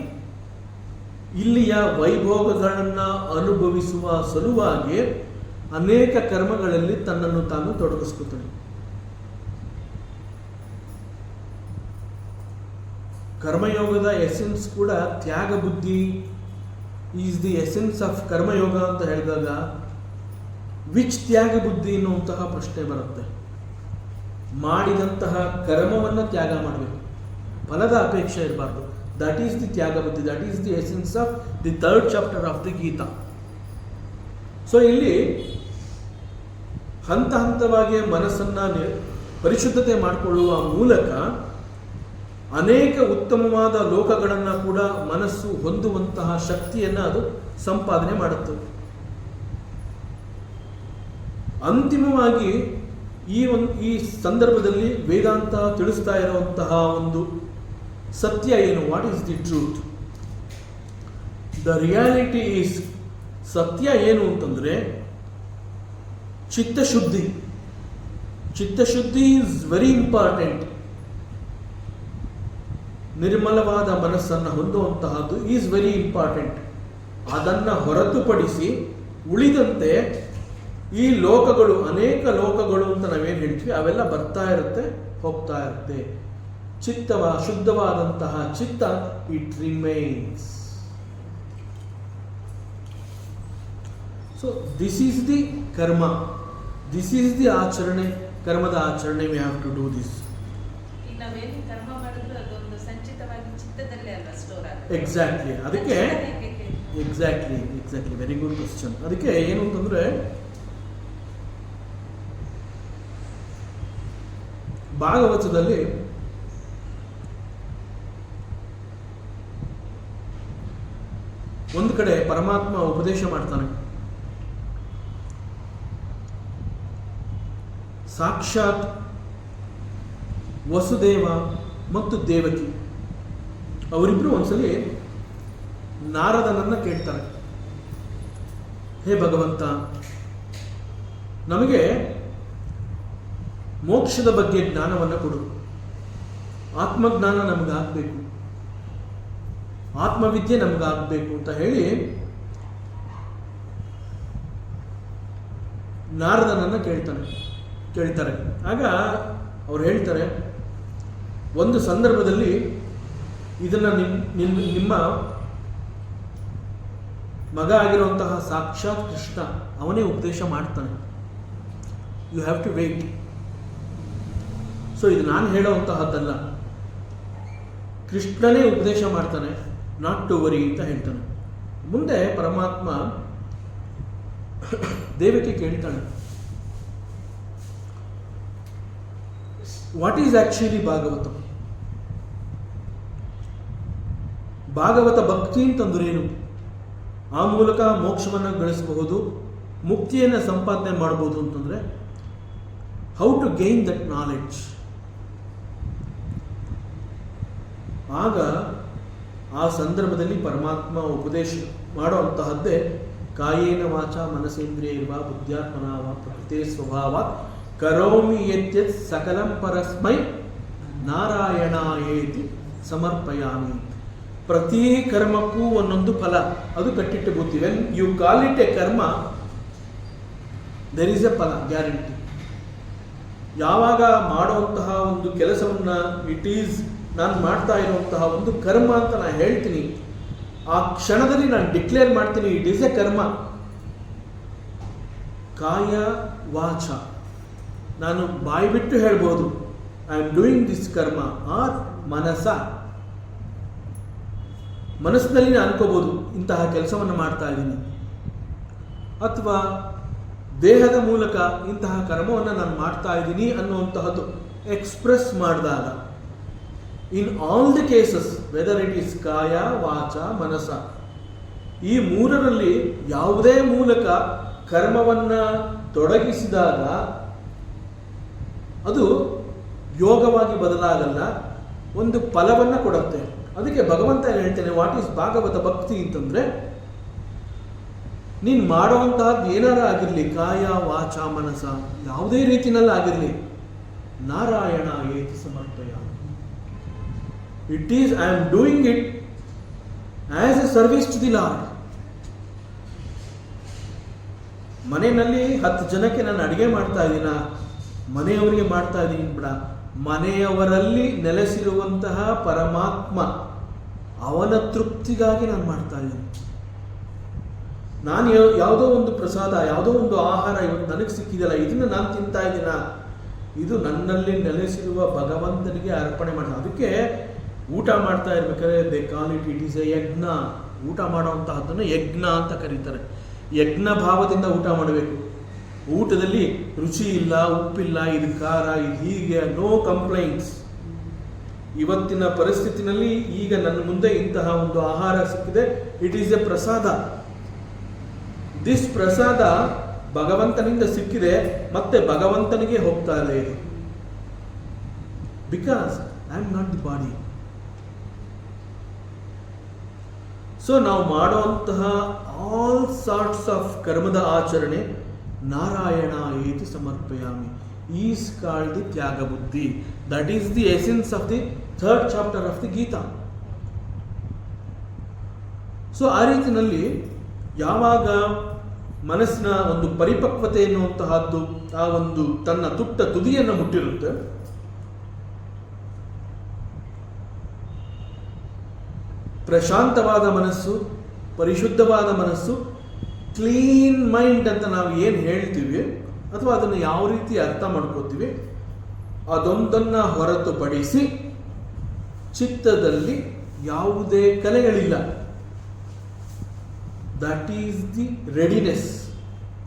[SPEAKER 1] ಇಲ್ಲಿಯ ವೈಭೋಗಗಳನ್ನು ಅನುಭವಿಸುವ ಸಲುವಾಗಿ ಅನೇಕ ಕರ್ಮಗಳಲ್ಲಿ ತನ್ನನ್ನು ತಾನು ತೊಡಗಿಸ್ಕೊತಾನೆ. ಕರ್ಮಯೋಗದ ಎಸೆನ್ಸ್ ಕೂಡ ತ್ಯಾಗ ಬುದ್ಧಿ is the essence of karma yoga ಅಂತ ಹೇಳಿದಾಗ ವಿಚ್ ತ್ಯಾಗ ಬುದ್ಧಿ ಎನ್ನುವಂತಹ ಪ್ರಶ್ನೆ ಬರುತ್ತೆ. ಮಾಡಿದಂತಹ ಕರ್ಮವನ್ನು ತ್ಯಾಗ ಮಾಡಬೇಕು, ಫಲದ ಅಪೇಕ್ಷೆ ಇರಬಾರ್ದು. ದಟ್ ಈಸ್ ದಿ ತ್ಯಾಗ ಬುದ್ಧಿ, that is the essence of the 3rd chapter of the Gita. So ಇಲ್ಲಿ ಹಂತ ಹಂತವಾಗಿ ಮನಸ್ಸನ್ನು ಪರಿಶುದ್ಧತೆ ಮಾಡಿಕೊಳ್ಳುವ ಮೂಲಕ ಅನೇಕ ಉತ್ತಮವಾದ ಲೋಕಗಳನ್ನು ಕೂಡ ಮನಸ್ಸು ಹೊಂದುವಂತಹ ಶಕ್ತಿಯನ್ನು ಅದು ಸಂಪಾದನೆ ಮಾಡುತ್ತದೆ. ಅಂತಿಮವಾಗಿ ಈ ಸಂದರ್ಭದಲ್ಲಿ ವೇದಾಂತ ತಿಳಿಸ್ತಾ ಇರುವಂತಹ ಒಂದು ಸತ್ಯ ಏನು? What is the truth? The reality is, ಸತ್ಯ ಏನು ಅಂತಂದರೆ ಚಿತ್ತಶುದ್ಧಿ. ಚಿತ್ತಶುದ್ಧಿ ಈಸ್ ವೆರಿ ಇಂಪಾರ್ಟೆಂಟ್. ನಿರ್ಮಲವಾದ ಮನಸ್ಸನ್ನು ಹೊಂದುವಂತಹದ್ದು ಈಸ್ ವೆರಿ ಇಂಪಾರ್ಟೆಂಟ್. ಅದನ್ನು ಹೊರತುಪಡಿಸಿ ಉಳಿದಂತೆ ಈ ಲೋಕಗಳು, ಅನೇಕ ಲೋಕಗಳು ಅಂತ ನಾವೇನು ಹೇಳ್ತೀವಿ, ಅವೆಲ್ಲ ಬರ್ತಾ ಇರುತ್ತೆ, ಹೋಗ್ತಾ ಇರುತ್ತೆ. ಶುದ್ಧವಾದಂತಹ ಚಿತ್ತ it remains. So this is the karma, this is the ಆಚರಣೆ, ಕರ್ಮದ ಆಚರಣೆ. We have to do this.
[SPEAKER 2] ನಾವೇನು ಕರ್ಮ ಮಾಡಿದ್ರು ಅದೊಂದು ಸಂಚಿತವಾಗಿ ಚಿತ್ತದಲ್ಲೇ ಅಲ್ಲ ಸ್ಟೋರ್ ಆಗುತ್ತೆ.
[SPEAKER 1] ಎಕ್ಸಾಕ್ಟ್ಲಿ. ಅದಕ್ಕೆ ಎಕ್ಸಾಕ್ಟ್ಲಿ ವೆರಿ ಗುಡ್ ಕ್ವಶನ್. ಅದಕ್ಕೆ ಏನು ಅಂತಂದರೆ ಭಾಗವತದಲ್ಲಿ ಒಂದು ಕಡೆ ಪರಮಾತ್ಮ ಉಪದೇಶ ಮಾಡ್ತಾನೆ. ಸಾಕ್ಷಾತ್ ವಸುದೇವ ಮತ್ತು ದೇವಕಿ ಅವರಿಬ್ಬರು ಒಂದ್ಸಲಿ ನಾರದನನ್ನ ಕೇಳ್ತಾರೆ, ಹೇ ಭಗವಂತ, ನಮಗೆ ಮೋಕ್ಷದ ಬಗ್ಗೆ ಜ್ಞಾನವನ್ನು ಕೊಡು, ಆತ್ಮಜ್ಞಾನ ನಮಗಾಗಬೇಕು, ಆತ್ಮವಿದ್ಯೆ ನಮಗಾಗಬೇಕು ಅಂತ ಹೇಳಿ ನಾರದನನ್ನ ಕೇಳ್ತಾರೆ. ಆಗ ಅವ್ರು ಹೇಳ್ತಾರೆ, ಒಂದು ಸಂದರ್ಭದಲ್ಲಿ ಇದನ್ನು ನಿಮ್ಮ ಮಗ ಆಗಿರುವಂತಹ ಸಾಕ್ಷಾತ್ ಕೃಷ್ಣ ಅವನೇ ಉಪದೇಶ ಮಾಡ್ತಾನೆ, you have to wait. So ಇದು ನಾನು ಹೇಳುವಂತಹದ್ದಲ್ಲ, ಕೃಷ್ಣನೇ ಉಪದೇಶ ಮಾಡ್ತಾನೆ, ನಾಟ್ ಟು ವರಿ ಅಂತ ಹೇಳ್ತಾನೆ. ಮುಂದೆ ಪರಮಾತ್ಮ ದೇವಕಿ ಕೇಳ್ತಾನೆ, what is actually Bhagavata? Bhagavata ಭಕ್ತಿ ಅಂತಂದ್ರೇನು? ಆ ಮೂಲಕ ಮೋಕ್ಷವನ್ನು ಗಳಿಸಬಹುದು, ಮುಕ್ತಿಯನ್ನು ಸಂಪಾದನೆ ಮಾಡಬಹುದು ಅಂತಂದರೆ how to gain that knowledge. ಆಗ ಆ ಸಂದರ್ಭದಲ್ಲಿ ಪರಮಾತ್ಮ ಉಪದೇಶ ಮಾಡುವಂತಹದ್ದೇ ಕಾಯೇನ ವಾಚ ಮನಸೇಂದ್ರಿಯರ್ವಾ ಬುದ್ಧ್ಯಾತ್ಮನಾ ವಾ ಪ್ರಕೃತಿ ಸ್ವಭಾವ ಕರೋಮಿ ಯತ್ಯತ್ ಸಕಲಂ ಪರಸ್ಮೈ ನಾರಾಯಣಾಯೇತಿ ಸಮರ್ಪಯಾಮಿ. ಪ್ರತಿ ಕರ್ಮಕ್ಕೂ ಒಂದೊಂದು ಫಲ, ಅದು ಕಟ್ಟಿಟ್ಟು ಬುದ್ಧಿ. When you call it a karma, there is a ಫಲ ಗ್ಯಾರಂಟಿ. ಯಾವಾಗ ಮಾಡುವಂತಹ ಒಂದು ಕೆಲಸವನ್ನು ಇಟ್ ಈಸ್ ನಾನು ಮಾಡ್ತಾ ಇರುವಂತಹ ಒಂದು ಕರ್ಮ ಅಂತ ನಾನು ಹೇಳ್ತೀನಿ, ಆ ಕ್ಷಣದಲ್ಲಿ ನಾನು ಡಿಕ್ಲೇರ್ ಮಾಡ್ತೀನಿ ಇಟ್ ಈಸ್ ಎ ಕರ್ಮ. ಕಾಯ ವಾಚ, ನಾನು ಬಾಯಿ ಬಿಟ್ಟು ಹೇಳ್ಬೋದು ಐ ಆಮ್ ಡೂಯಿಂಗ್ ದಿಸ್ ಕರ್ಮ, ಆರ್ ಮನಸ, ಮನಸ್ಸಿನಲ್ಲಿ ನಾನು ಅನ್ಕೋಬೋದು ಇಂತಹ ಕೆಲಸವನ್ನು ಮಾಡ್ತಾ ಇದ್ದೀನಿ, ಅಥವಾ ದೇಹದ ಮೂಲಕ ಇಂತಹ ಕರ್ಮವನ್ನು ನಾನು ಮಾಡ್ತಾ ಇದ್ದೀನಿ ಅನ್ನುವಂತಹದ್ದು ಎಕ್ಸ್ಪ್ರೆಸ್ ಮಾಡಿದಾಗ, in all the cases whether it is ಕಾಯ ವಾಚ ಮನಸ, ಈ ಮೂರರಲ್ಲಿ ಯಾವುದೇ ಮೂಲಕ ಕರ್ಮವನ್ನು ತೊಡಗಿಸಿದಾಗ ಅದು ಯೋಗವಾಗಿ ಬದಲಾಗಲ್ಲ, ಒಂದು ಫಲವನ್ನು ಕೊಡುತ್ತೆ. ಅದಕ್ಕೆ ಭಗವಂತ ಹೇಳ್ತೇನೆ, ವಾಟ್ ಈಸ್ ಭಾಗವತ ಭಕ್ತಿ ಅಂತಂದ್ರೆ, ನೀನು ಮಾಡುವಂತಹದ್ದು ಏನಾರ ಆಗಿರಲಿ, ಕಾಯ ವಾಚ ಮನಸ ಯಾವುದೇ ರೀತಿನಲ್ಲಿ ಆಗಿರಲಿ, ನಾರಾಯಣ ಏತಿ ಸಮರ್ಪಯ. It is I am doing it as a service to the lord. ಮನೆಯಲ್ಲಿ 10 ಜನಕ್ಕೆ ನಾನು ಅಡುಗೆ ಮಾಡ್ತಾ ಇದ್ದೀನ, ಮನೆಯವರಿಗೆ ಮಾಡ್ತಾ ಇದ್ದೀನಿ ಬಿಡ, ಮನೆಯವರಲ್ಲಿ ನೆಲೆಸಿರುವಂತಹ ಪರಮಾತ್ಮ ಅವನ ತೃಪ್ತಿಗಾಗಿ ನಾನು ಮಾಡ್ತಾ ಇದ್ದೀನಿ. ನಾನು ಯಾವುದೋ ಒಂದು ಪ್ರಸಾದ, ಯಾವುದೋ ಒಂದು ಆಹಾರ ಇವತ್ತು ನನಗೆ ಸಿಕ್ಕಿದೆಯಲ್ಲ, ಇದನ್ನು ನಾನು ತಿಂತಾ ಇದ್ದೀನ, ಇದು ನನ್ನಲ್ಲಿ ನೆಲೆಸಿರುವ ಭಗವಂತನಿಗೆ ಅರ್ಪಣೆ ಮಾಡ್ತಾ. ಅದಕ್ಕೆ ಊಟ ಮಾಡ್ತಾ ಇರ್ಬೇಕಾದ್ರೆ they call it is A ಯಜ್ಞ. ಊಟ ಮಾಡುವಂತಹದ್ದನ್ನು ಯಜ್ಞ ಅಂತ ಕರೀತಾರೆ. ಯಜ್ಞ ಭಾವದಿಂದ ಊಟ ಮಾಡಬೇಕು. ಊಟದಲ್ಲಿ ರುಚಿ ಇಲ್ಲ, ಉಪ್ಪಿಲ್ಲ, ಇದು ಖಾರ, ಇದು ಹೀಗೆ, ನೋ ಕಂಪ್ಲೈಂಟ್ಸ್. ಇವತ್ತಿನ ಪರಿಸ್ಥಿತಿನಲ್ಲಿ ಈಗ ನನ್ನ ಮುಂದೆ ಇಂತಹ ಒಂದು ಆಹಾರ ಸಿಕ್ಕಿದೆ, ಇಟ್ ಈಸ್ ಎ ಪ್ರಸಾದ. ದಿಸ್ ಪ್ರಸಾದ ಭಗವಂತನಿಂದ ಸಿಕ್ಕಿದೆ, ಮತ್ತೆ ಭಗವಂತನಿಗೆ ಹೋಗ್ತಾ ಇದೆ, because I am not the body. So ನಾವು ಮಾಡುವಂತಹ ಆಲ್ ಸಾರ್ಟ್ಸ್ ಆಫ್ ಕರ್ಮದ ಆಚರಣೆ ನಾರಾಯಣ ಏತಿ ಸಮರ್ಪಯಾಮಿ ಈಸ್ ಕಾಲ್ಡ್ ದಿ ತ್ಯಾಗ ಬುದ್ಧಿ. That is the essence of the 3rd chapter of the Gita. So ಆ ರೀತಿಯಲ್ಲಿ ಯಾವಾಗ ಮನಸ್ಸಿನ ಒಂದು ಪರಿಪಕ್ವತೆ ಎನ್ನುವಂತಹದ್ದು ಆ ಒಂದು ತನ್ನ ತುಟ್ಟ ತುದಿಯನ್ನು ಮುಟ್ಟಿರುತ್ತೆ, ಪ್ರಶಾಂತವಾದ ಮನಸ್ಸು, ಪರಿಶುದ್ಧವಾದ ಮನಸ್ಸು ಕ್ಲೀನ್ ಮೈಂಡ್ ಅಂತ ನಾವು ಏನು ಹೇಳ್ತೀವಿ ಅಥವಾ ಅದನ್ನು ಯಾವ ರೀತಿ ಅರ್ಥ ಮಾಡ್ಕೋತೀವಿ ಅದೊಂದನ್ನು ಹೊರತುಪಡಿಸಿ ಚಿತ್ತದಲ್ಲಿ ಯಾವುದೇ ಕಲೆಗಳಿಲ್ಲ. That is the readiness,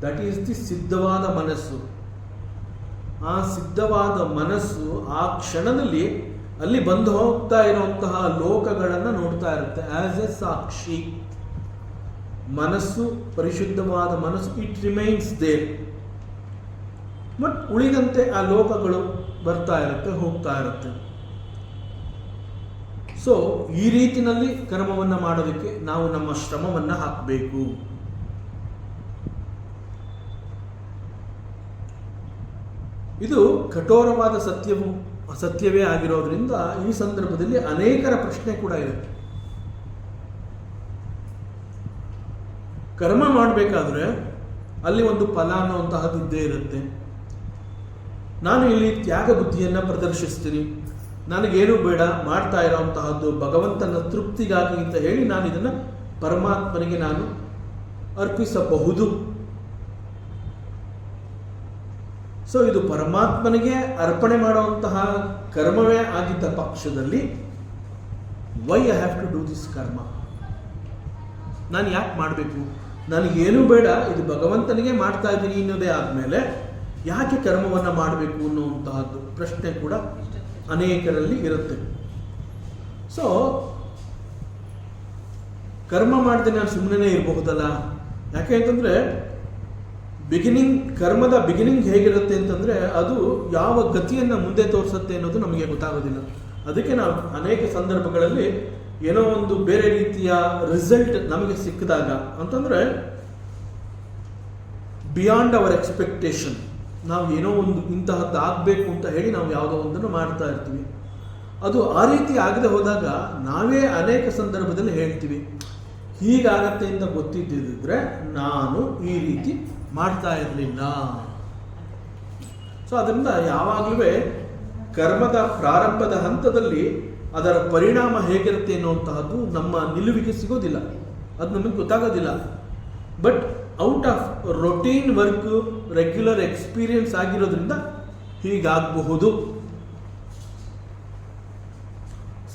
[SPEAKER 1] that is the ಸಿದ್ಧವಾದ ಮನಸ್ಸು. ಆ ಸಿದ್ಧವಾದ ಮನಸ್ಸು ಆ ಕ್ಷಣದಲ್ಲಿ ಅಲ್ಲಿ ಬಂದು ಹೋಗ್ತಾ ಇರುವಂತಹ ಲೋಕಗಳನ್ನು ನೋಡ್ತಾ ಇರುತ್ತೆ. ಆಸ್ ಎ ಸಾಕ್ಷಿ ಮನಸ್ಸು, ಪರಿಶುದ್ಧವಾದ ಮನಸ್ಸು, ಇಟ್ ರಿಮೈನ್ಸ್ ದೇರ್. ಬಟ್ ಉಳಿದಂತೆ ಆ ಲೋಕಗಳು ಬರ್ತಾ ಇರುತ್ತೆ, ಹೋಗ್ತಾ ಇರುತ್ತೆ. ಸೊ ಈ ರೀತಿಯಲ್ಲಿ ಕರ್ಮವನ್ನು ಮಾಡೋದಕ್ಕೆ ನಾವು ನಮ್ಮ ಶ್ರಮವನ್ನು ಹಾಕಬೇಕು. ಇದು ಕಠೋರವಾದ ಸತ್ಯವೇ ಆಗಿರೋದ್ರಿಂದ ಈ ಸಂದರ್ಭದಲ್ಲಿ ಅನೇಕರ ಪ್ರಶ್ನೆ ಕೂಡ ಇರುತ್ತೆ. ಕರ್ಮ ಮಾಡಬೇಕಾದ್ರೆ ಅಲ್ಲಿ ಒಂದು ಫಲ ಅನ್ನುವಂತಹದ್ದು ಇದ್ದೇ ಇರುತ್ತೆ. ನಾನು ಇಲ್ಲಿ ತ್ಯಾಗ ಬುದ್ಧಿಯನ್ನು ಪ್ರದರ್ಶಿಸ್ತೀನಿ, ನನಗೇನು ಬೇಡ, ಮಾಡ್ತಾ ಇರೋವಂತಹದ್ದು ಭಗವಂತನ ತೃಪ್ತಿಗಾಗಿ ಅಂತ ಹೇಳಿ ನಾನು ಇದನ್ನು ಪರಮಾತ್ಮನಿಗೆ ನಾನು ಅರ್ಪಿಸಬಹುದು. ಸೊ ಇದು ಪರಮಾತ್ಮನಿಗೆ ಅರ್ಪಣೆ ಮಾಡುವಂತಹ ಕರ್ಮವೇ ಆಗಿದ್ದ ಪಕ್ಷದಲ್ಲಿ why I have to do this karma? ನಾನು ಯಾಕೆ ಮಾಡಬೇಕು? ನನಗೇನು ಬೇಡ, ಇದು ಭಗವಂತನಿಗೆ ಮಾಡ್ತಾ ಇದ್ದೀನಿ ಅನ್ನೋದೇ ಆದಮೇಲೆ ಯಾಕೆ ಕರ್ಮವನ್ನು ಮಾಡಬೇಕು ಅನ್ನುವಂತಹದ್ದು ಪ್ರಶ್ನೆ ಕೂಡ ಅನೇಕರಲ್ಲಿ ಇರುತ್ತೆ. ಸೊ ಕರ್ಮ ಮಾಡದೆ ನಾನು ಸುಮ್ಮನೆ ಇರಬಹುದಲ್ಲ? ಯಾಕೆ ಅಂತಂದರೆ ಕರ್ಮದ ಬಿಗಿನಿಂಗ್ ಹೇಗಿರುತ್ತೆ ಅಂತಂದರೆ ಅದು ಯಾವ ಗತಿಯನ್ನು ಮುಂದೆ ತೋರಿಸುತ್ತೆ ಅನ್ನೋದು ನಮಗೆ ಗೊತ್ತಾಗೋದಿಲ್ಲ. ಅದಕ್ಕೆ ನಾವು ಅನೇಕ ಸಂದರ್ಭಗಳಲ್ಲಿ ಏನೋ ಒಂದು ಬೇರೆ ರೀತಿಯ ರಿಸಲ್ಟ್ ನಮಗೆ ಸಿಕ್ಕಿದಾಗ ಅಂತಂದರೆ ಬಿಯಾಂಡ್ ಅವರ್ ಎಕ್ಸ್ಪೆಕ್ಟೇಷನ್, ನಾವು ಏನೋ ಒಂದು ಇಂತಹದ್ದು ಆಗಬೇಕು ಅಂತ ಹೇಳಿ ನಾವು ಯಾವುದೋ ಒಂದನ್ನು ಮಾಡ್ತಾ ಇರ್ತೀವಿ. ಅದು ಆ ರೀತಿ ಆಗದೆ ಹೋದಾಗ ನಾವೇ ಅನೇಕ ಸಂದರ್ಭದಲ್ಲಿ ಹೇಳ್ತೀವಿ, ಹೀಗಾಗತ್ತೆ ಅಂತ ಗೊತ್ತಿದ್ದಿದ್ರೆ ನಾನು ಈ ರೀತಿ ಮಾಡ್ತಾ ಇರಲಿಲ್ಲ. ಸೊ ಅದರಿಂದ ಯಾವಾಗಲೂ ಕರ್ಮದ ಪ್ರಾರಂಭದ ಹಂತದಲ್ಲಿ ಅದರ ಪರಿಣಾಮ ಹೇಗಿರುತ್ತೆ ಅನ್ನುವಂತಹದ್ದು ನಮ್ಮ ನಿಲುವಿಗೆ ಸಿಗೋದಿಲ್ಲ, ಅದು ನಮಗೆ ಗೊತ್ತಾಗೋದಿಲ್ಲ. But out of routine work, regular experience ಆಗಿರೋದ್ರಿಂದ ಹೀಗಾಗಬಹುದು.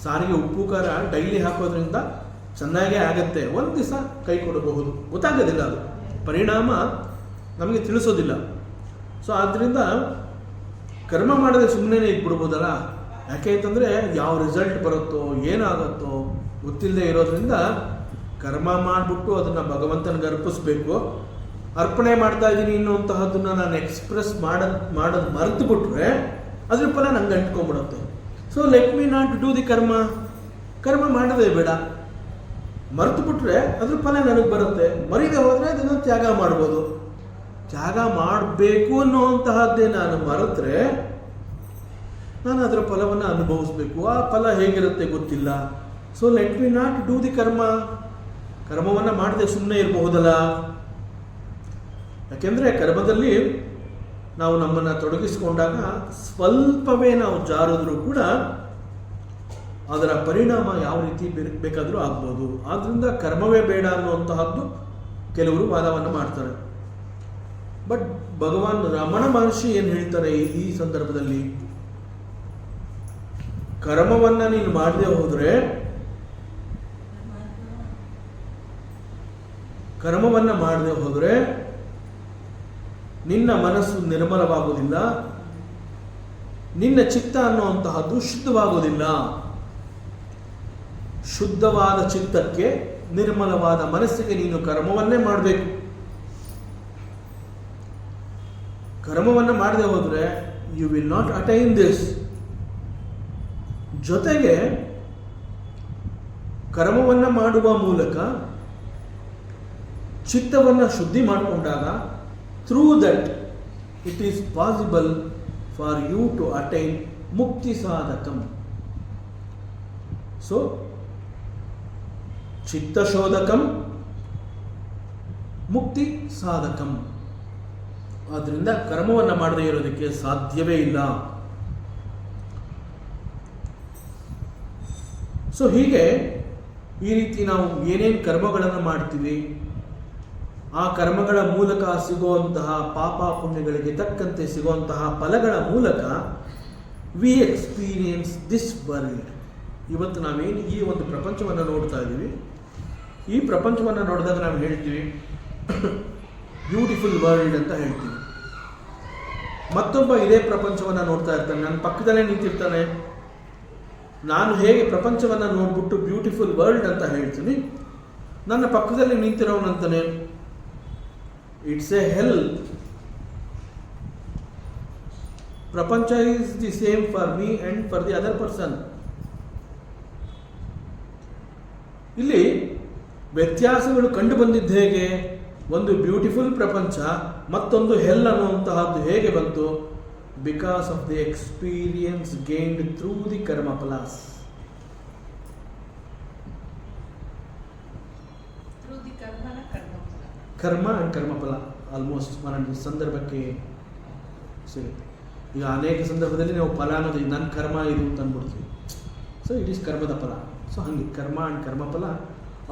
[SPEAKER 1] ಸಾರಿಗೆ ಉಪ್ಪು ಖಾರ ಡೈಲಿ ಹಾಕೋದ್ರಿಂದ ಚೆನ್ನಾಗೇ ಆಗತ್ತೆ, ಒಂದು ದಿವಸ ಕೈ ಕೊಡಬಹುದು, ಗೊತ್ತಾಗೋದಿಲ್ಲ, ಅದು ಪರಿಣಾಮ ನಮಗೆ ತಿಳಿಸೋದಿಲ್ಲ. ಸೊ ಆದ್ದರಿಂದ ಕರ್ಮ ಮಾಡದೆ ಸುಮ್ಮನೆ ಇದ್ಬಿಡ್ಬೋದಲ್ಲ. ಯಾಕೆ ಅಂತಂದರೆ ಯಾವ ರಿಸಲ್ಟ್ ಬರುತ್ತೋ ಏನಾಗುತ್ತೋ ಗೊತ್ತಿಲ್ಲದೆ ಇರೋದ್ರಿಂದ ಕರ್ಮ ಮಾಡಿಬಿಟ್ಟು ಅದನ್ನು ಭಗವಂತನಿಗೆ ಅರ್ಪಿಸ್ಬೇಕು. ಅರ್ಪಣೆ ಮಾಡ್ತಾ ಇದ್ದೀನಿ ಅನ್ನುವಂತಹದ್ದನ್ನು ನಾನು ಎಕ್ಸ್ಪ್ರೆಸ್ ಮಾಡೋದು ಮರೆತು ಬಿಟ್ರೆ ಅದ್ರ ಫಲ ನಂಗೆ ಅಂಟ್ಕೊಂಡ್ಬಿಡುತ್ತೆ. So let me not do the ಕರ್ಮ ಮಾಡೋದೇ ಬೇಡ. ಮರೆತು ಬಿಟ್ರೆ ಅದ್ರ ಫಲ ನನಗೆ ಬರುತ್ತೆ. ಮರೀದೆ ಹೋದರೆ ಅದನ್ನು ತ್ಯಾಗ ಮಾಡ್ಬೋದು. ತ್ಯಾಗ ಮಾಡಬೇಕು ಅನ್ನುವಂತಹದ್ದೇ ನಾನು ಮರೆತರೆ ನಾನು ಅದರ ಫಲವನ್ನು ಅನುಭವಿಸ್ಬೇಕು. ಆ ಫಲ ಹೇಗಿರುತ್ತೆ ಗೊತ್ತಿಲ್ಲ. So let me not do the ಕರ್ಮವನ್ನು ಮಾಡದೆ ಸುಮ್ಮನೆ ಇರಬಹುದಲ್ಲ. ಯಾಕೆಂದರೆ ಕರ್ಮದಲ್ಲಿ ನಾವು ನಮ್ಮನ್ನು ತೊಡಗಿಸಿಕೊಂಡಾಗ ಸ್ವಲ್ಪವೇ ನಾವು ಜಾರಿದ್ರೂ ಕೂಡ ಅದರ ಪರಿಣಾಮ ಯಾವ ರೀತಿ ಬೇಕಾದರೂ ಆಗ್ಬೋದು. ಆದ್ದರಿಂದ ಕರ್ಮವೇ ಬೇಡ ಅನ್ನುವಂತಹದ್ದು ಕೆಲವರು ವಾದವನ್ನು ಮಾಡ್ತಾರೆ. ಬಟ್ ಭಗವಾನ್ ರಮಣ ಮಹರ್ಷಿ ಏನು ಹೇಳ್ತಾರೆ ಈ ಸಂದರ್ಭದಲ್ಲಿ, ಕರ್ಮವನ್ನು ನೀನು ಮಾಡದೆ ಹೋದರೆ, ಕರ್ಮವನ್ನು ಮಾಡದೆ ಹೋದರೆ ನಿನ್ನ ಮನಸ್ಸು ನಿರ್ಮಲವಾಗುವುದಿಲ್ಲ, ನಿನ್ನ ಚಿತ್ತ ಅನ್ನುವಂತಹದ್ದು ಶುದ್ಧವಾಗುವುದಿಲ್ಲ. ಶುದ್ಧವಾದ ಚಿತ್ತಕ್ಕೆ, ನಿರ್ಮಲವಾದ ಮನಸ್ಸಿಗೆ ನೀನು ಕರ್ಮವನ್ನೇ ಮಾಡಬೇಕು. ಕರ್ಮವನ್ನು ಮಾಡದೆ ಹೋದರೆ you will not attain this. ಜೊತೆಗೆ ಕರ್ಮವನ್ನು ಮಾಡುವ ಮೂಲಕ ಚಿತ್ತವನ್ನು ಶುದ್ಧಿ ಮಾಡಿಕೊಂಡಾಗ through that it is possible for you to attain ಮುಕ್ತಿ ಸಾಧಕಂ. ಸೊ ಚಿತ್ತಶೋಧಕಂ ಮುಕ್ತಿ ಸಾಧಕಂ. ಆದ್ದರಿಂದ ಕರ್ಮವನ್ನು ಮಾಡದೇ ಇರೋದಕ್ಕೆ ಸಾಧ್ಯವೇ ಇಲ್ಲ. ಸೊ ಹೀಗೆ ಈ ರೀತಿ ನಾವು ಏನೇನು ಕರ್ಮಗಳನ್ನು ಮಾಡ್ತೀವಿ ಆ ಕರ್ಮಗಳ ಮೂಲಕ ಸಿಗುವಂತಹ ಪಾಪ ಪುಣ್ಯಗಳಿಗೆ ತಕ್ಕಂತೆ ಸಿಗುವಂತಹ ಫಲಗಳ ಮೂಲಕ ವಿ ಎಕ್ಸ್ಪೀರಿಯನ್ಸ್ ದಿಸ್ ವರ್ಲ್ಡ್. ಇವತ್ತು ನಾವೇನು ಈ ಒಂದು ಪ್ರಪಂಚವನ್ನು ನೋಡ್ತಾ ಇದ್ದೀವಿ, ಈ ಪ್ರಪಂಚವನ್ನು ನೋಡಿದಾಗ ನಾವು ಹೇಳ್ತೀವಿ ಬ್ಯೂಟಿಫುಲ್ ವರ್ಲ್ಡ್ ಅಂತ ಹೇಳ್ತೀವಿ. ಮತ್ತೊಬ್ಬ ಇದೇ ಪ್ರಪಂಚವನ್ನು ನೋಡ್ತಾ ಇರ್ತಾನೆ, ನನ್ನ ಪಕ್ಕದಲ್ಲೇ ನಿಂತಿರ್ತಾನೆ. ನಾನು ಹೇಗೆ ಪ್ರಪಂಚವನ್ನು ನೋಡ್ಬಿಟ್ಟು ಬ್ಯೂಟಿಫುಲ್ ವರ್ಲ್ಡ್ ಅಂತ ಹೇಳ್ತೀನಿ, ನನ್ನ ಪಕ್ಕದಲ್ಲಿ ನಿಂತಿರೋನಂತಾನೆ ಇಟ್ಸ್ ಎ ಹೆಲ್. ಪ್ರಪಂಚ is the same for me and for the other person. ಇಲ್ಲಿ ವ್ಯತ್ಯಾಸಗಳು ಕಂಡು ಬಂದಿದ್ದು ಹೇಗೆ? ಒಂದು ಬ್ಯೂಟಿಫುಲ್ ಪ್ರಪಂಚ, ಮತ್ತೊಂದು ಹೆಲ್ ಅನ್ನುವಂತಹದ್ದು ಹೇಗೆ ಬಂತು? Because of the experience gained through the ಕರ್ಮ ಫಲಾಸ್. ಕರ್ಮ ಅಂಡ್ ಕರ್ಮಫಲ ಆಲ್ಮೋಸ್ಟ್ ಒಂದೊಂದು ಸಂದರ್ಭಕ್ಕೆ ಸಿಗುತ್ತೆ. ಈಗ ಅನೇಕ ಸಂದರ್ಭದಲ್ಲಿ ನಾವು ಫಲ ಅನ್ನೋದು ನನ್ನ ಕರ್ಮ ಇದು ಅಂತ ಅಂದ್ಬಿಡ್ತೀವಿ. ಸೊ ಇಟ್ ಈಸ್ ಕರ್ಮದ ಫಲ. ಸೊ ಹಾಗೆ ಕರ್ಮ ಅಂಡ್ ಕರ್ಮಫಲ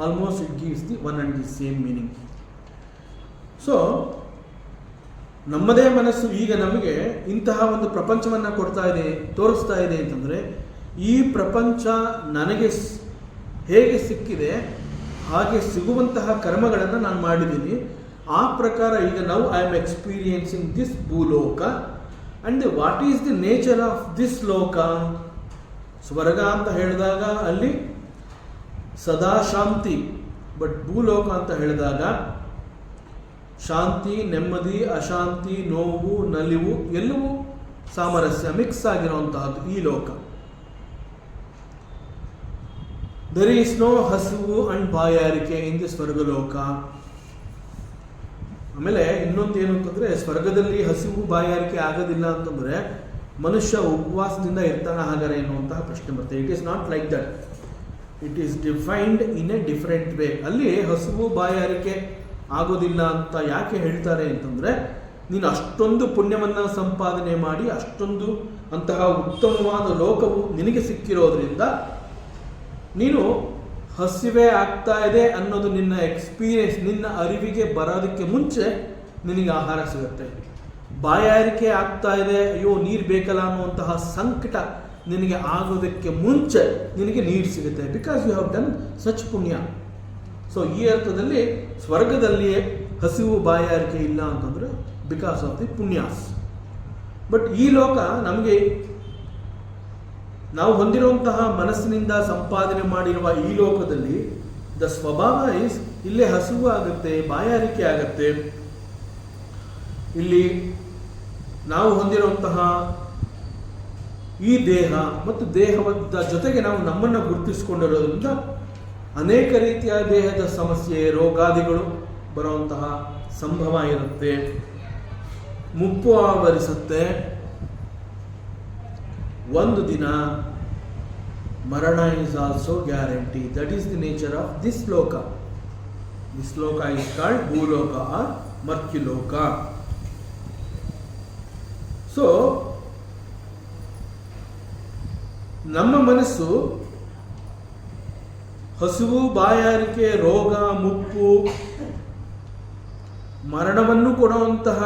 [SPEAKER 1] almost it gives the one and the same meaning. So ನಮ್ಮದೇ ಮನಸ್ಸು ಈಗ ನಮಗೆ ಇಂತಹ ಒಂದು ಪ್ರಪಂಚವನ್ನು ಕೊಡ್ತಾ ಇದೆ, ತೋರಿಸ್ತಾ ಇದೆ ಅಂತಂದರೆ, ಈ ಪ್ರಪಂಚ ನನಗೆ ಹೇಗೆ ಸಿಕ್ಕಿದೆ ಹಾಗೆ ಸಿಗುವಂತಹ ಕರ್ಮಗಳನ್ನು ನಾನು ಮಾಡಿದ್ದೀನಿ. ಆ ಪ್ರಕಾರ ಈಗ ನಾವು ಐ ಆಮ್ ಎಕ್ಸ್ಪೀರಿಯನ್ಸಿಂಗ್ ದಿಸ್ ಭೂಲೋಕ. And what is the nature of this ಲೋಕ? ಸ್ವರ್ಗ ಅಂತ ಹೇಳಿದಾಗ ಅಲ್ಲಿ ಸದಾ ಶಾಂತಿ, ಬಟ್ ಭೂಲೋಕ ಅಂತ ಹೇಳಿದಾಗ ಶಾಂತಿ, ನೆಮ್ಮದಿ, ಅಶಾಂತಿ, ನೋವು, ನಲಿವು ಎಲ್ಲವೂ ಸಾಮರಸ್ಯ ಮಿಕ್ಸ್ ಆಗಿರುವಂತಹದ್ದು ಈ ಲೋಕ. ದರ್ ಈಸ್ ನೋ ಹಸಿವು ಅಂಡ್ ಬಾಯಾರಿಕೆ ಇನ್ ದಿ ಸ್ವರ್ಗಲೋಕ. ಆಮೇಲೆ ಇನ್ನೊಂದು ಏನು ಅಂತಂದರೆ, ಸ್ವರ್ಗದಲ್ಲಿ ಹಸಿವು ಬಾಯಾರಿಕೆ ಆಗೋದಿಲ್ಲ ಅಂತಂದರೆ ಮನುಷ್ಯ ಉಪವಾಸದಿಂದ ಇರ್ತಾನೆ ಹಾಗಾರೆ ಎನ್ನುವಂತಹ ಪ್ರಶ್ನೆ ಬರ್ತದೆ. It is not like that. It is defined in a different way. ಅಲ್ಲಿ ಹಸಿವು ಬಾಯಾರಿಕೆ ಆಗೋದಿಲ್ಲ ಅಂತ ಯಾಕೆ ಹೇಳ್ತಾರೆ ಅಂತಂದರೆ, ನೀನು ಅಷ್ಟೊಂದು ಪುಣ್ಯವನ್ನು ಸಂಪಾದನೆ ಮಾಡಿ ಅಷ್ಟೊಂದು ಅಂತಹ ಉತ್ತಮವಾದ ಲೋಕವು ನಿನಗೆ ಸಿಕ್ಕಿರೋದ್ರಿಂದ ನೀನು ಹಸಿವೆ ಆಗ್ತಾ ಇದೆ ಅನ್ನೋದು ನಿನ್ನ ಎಕ್ಸ್ಪೀರಿಯನ್ಸ್, ನಿನ್ನ ಅರಿವಿಗೆ ಬರೋದಕ್ಕೆ ಮುಂಚೆ ನಿನಗೆ ಆಹಾರ ಸಿಗುತ್ತೆ. ಬಾಯಾರಿಕೆ ಆಗ್ತಾ ಇದೆ, ಅಯ್ಯೋ ನೀರು ಬೇಕಲ್ಲ ಅನ್ನುವಂತಹ ಸಂಕಟ ನಿನಗೆ ಆಗೋದಕ್ಕೆ ಮುಂಚೆ ನಿನಗೆ ನೀರು ಸಿಗುತ್ತೆ. Because you have done such ಪುಣ್ಯ. ಸೊ ಈ ಅರ್ಥದಲ್ಲಿ ಸ್ವರ್ಗದಲ್ಲಿ ಹಸಿವು ಬಾಯಾರಿಕೆ ಇಲ್ಲ ಅಂತಂದರೆ ಬಿಕಾಸ್ ಆಫ್ ದಿ ಪುಣ್ಯಾಸ್. ಬಟ್ ಈ ಲೋಕ ನಮಗೆ ನಾವು ಹೊಂದಿರುವಂತಹ ಮನಸ್ಸಿನಿಂದ ಸಂಪಾದನೆ ಮಾಡಿರುವ ಈ ಲೋಕದಲ್ಲಿ ದ ಸ್ವಭಾವ ಇಸ್ ಇಲ್ಲೇ ಹಸಿವು ಆಗುತ್ತೆ, ಬಾಯಾರಿಕೆ ಆಗುತ್ತೆ. ಇಲ್ಲಿ ನಾವು ಹೊಂದಿರುವಂತಹ ಈ ದೇಹ ಮತ್ತು ದೇಹದ ಜೊತೆಗೆ ನಾವು ನಮ್ಮನ್ನು ಗುರುತಿಸಿಕೊಂಡಿರೋದ್ರಿಂದ ಅನೇಕ ರೀತಿಯ ದೇಹದ ಸಮಸ್ಯೆ, ರೋಗಾದಿಗಳು ಬರುವಂತಹ ಸಂಭವ ಇರುತ್ತೆ, ಮುಪ್ಪು ಆವರಿಸುತ್ತೆ. ಒಂದು ದಿನ ಮರಣ is also guarantee. That is the nature of this ಲೋಕ. ದಿಸ್ ಲೋಕ ಈಸ್ ಕಾಲ್ಡ್ ಭೂಲೋಕ ಆರ್ ಮರ್ತ್ಯುಲೋಕ. ಸೊ ನಮ್ಮ ಮನಸ್ಸು ಹಸಿವು, ಬಾಯಾರಿಕೆ, ರೋಗ, ಮುಪ್ಪು, ಮರಣವನ್ನು ಕೊಡುವಂತಹ